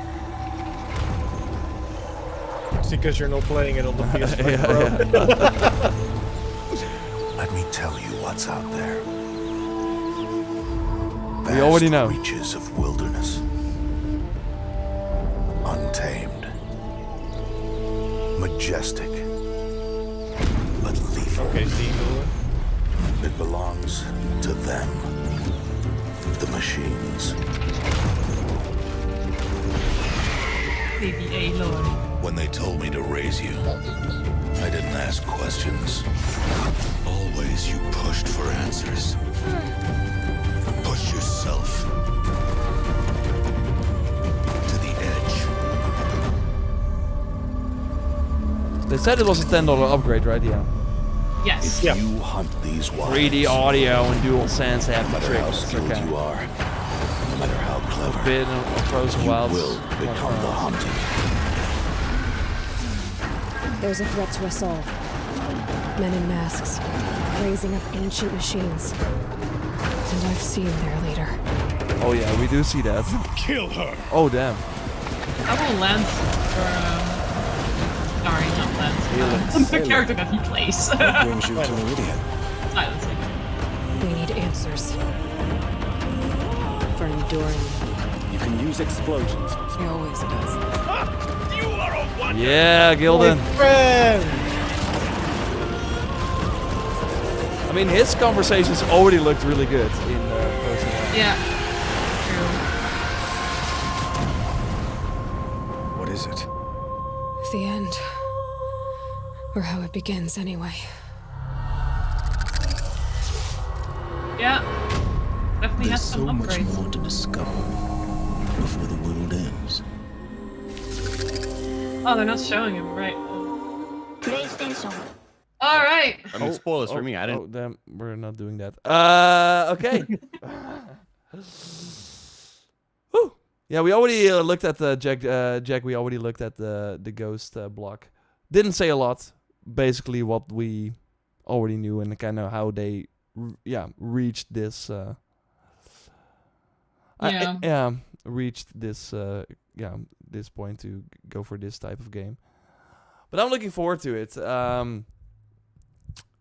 It's because you're not playing it on the PS5 Pro. Let me tell you what's out there. We already know. Reaches of wilderness. Untamed. Majestic. But lethal. Okay, Steve. It belongs to them. The machines. CBA Lord. When they told me to raise you, I didn't ask questions. Always you pushed for answers. Push yourself to the edge. They said it was a $10 upgrade, right? Yeah. Yes. If you hunt these wilds, 3D audio and dual sense have no matter how skilled okay. you are, no matter how clever, Forbidden or Frozen you Wilds. will become the hunted. There's a threat to us all. Men in masks, raising up ancient machines. And I've seen their leader. Oh yeah, we do see that. Kill her! Oh damn. I will Lance for sorry, not Lance. The character that he plays. What brings you to Meridian? Silencing. We need answers. For enduring. You can use explosions. He always does. You are a wonder! Yeah, Gildan. I mean, his conversations already looked really good in Frozen Wilds. Yeah. True. What is it? The end. Or how it begins, anyway. Yeah. Definitely has There's some so much upgrades. more to discover before the world ends. Oh, they're not showing him, right? PlayStation. All right. I mean, spoilers for me. I didn't. Oh, damn, we're not doing that. Okay. Whew. Yeah, we already looked at the Jack. We already looked at the Ghost block. Didn't say a lot. Basically, what we already knew and kind of how they, reached this. Reached this. This point to go for this type of game. But I'm looking forward to it.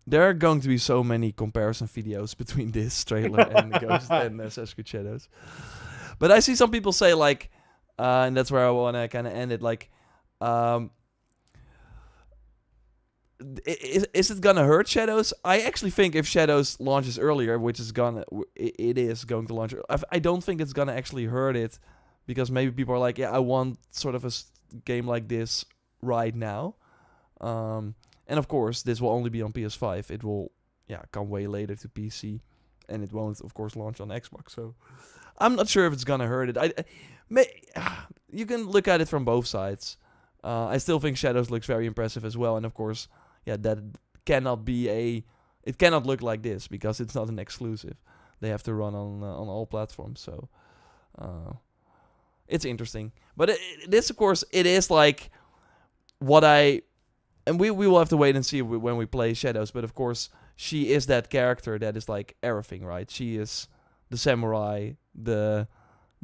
There are going to be so many comparison videos between this trailer and Ghost and Assassin's Shadows. But I see some people say like, and that's where I want to kind of end it. Like, is it gonna hurt Shadows? I actually think if Shadows launches earlier, which is it is going to launch, I don't think it's gonna actually hurt it, because maybe people are like, yeah, I want sort of a game like this right now. And of course, this will only be on PS5. It will, come way later to PC, and it won't, of course, launch on Xbox. So I'm not sure if it's gonna hurt it. You can look at it from both sides. I still think Shadows looks very impressive as well, and of course, that cannot be it cannot look like this because it's not an exclusive. They have to run on all platforms. So it's interesting, but this, of course, it is like and we will have to wait and see when we play Shadows. But of course, she is that character that is like everything, right? She is the samurai, the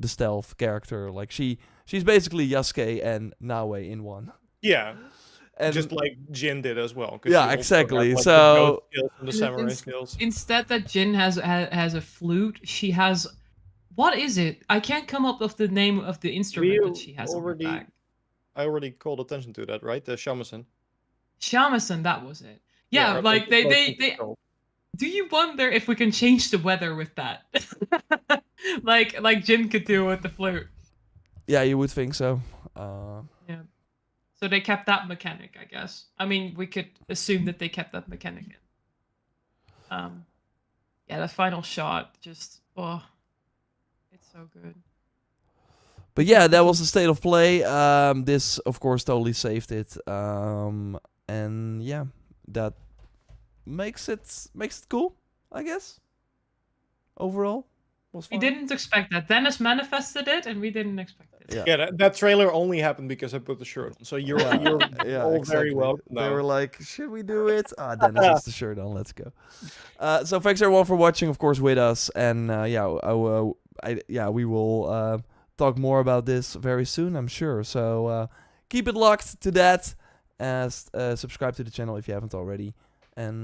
stealth character. Like she's basically Yasuke and Naue in one. Yeah. And just like Jin did as well. Yeah, exactly. Got, so the samurai skills. Instead that Jin has a flute, she has, what is it? I can't come up with the name of the instrument that she has on her back. I already called attention to that, right? The shamisen. Shamisen, that was it. Yeah, like they do you wonder if we can change the weather with that? like Jin could do with the flute. Yeah, you would think so. Yeah. So they kept that mechanic, I guess. I mean, we could assume that they kept that mechanic in. The final shot, just it's so good. But yeah, that was the state of play. This, of course, totally saved it. And yeah, that makes it cool, I guess. Overall, was fun. We didn't expect that. Dennis manifested it, and we didn't expect it. Yeah, that trailer only happened because I put the shirt on. So you're all exactly. very welcome. They were like, should we do it? Dennis has the shirt on. Let's go. So thanks everyone for watching, of course, with us. And we will talk more about this very soon, I'm sure. So keep it locked to that. Subscribe to the channel if you haven't already. And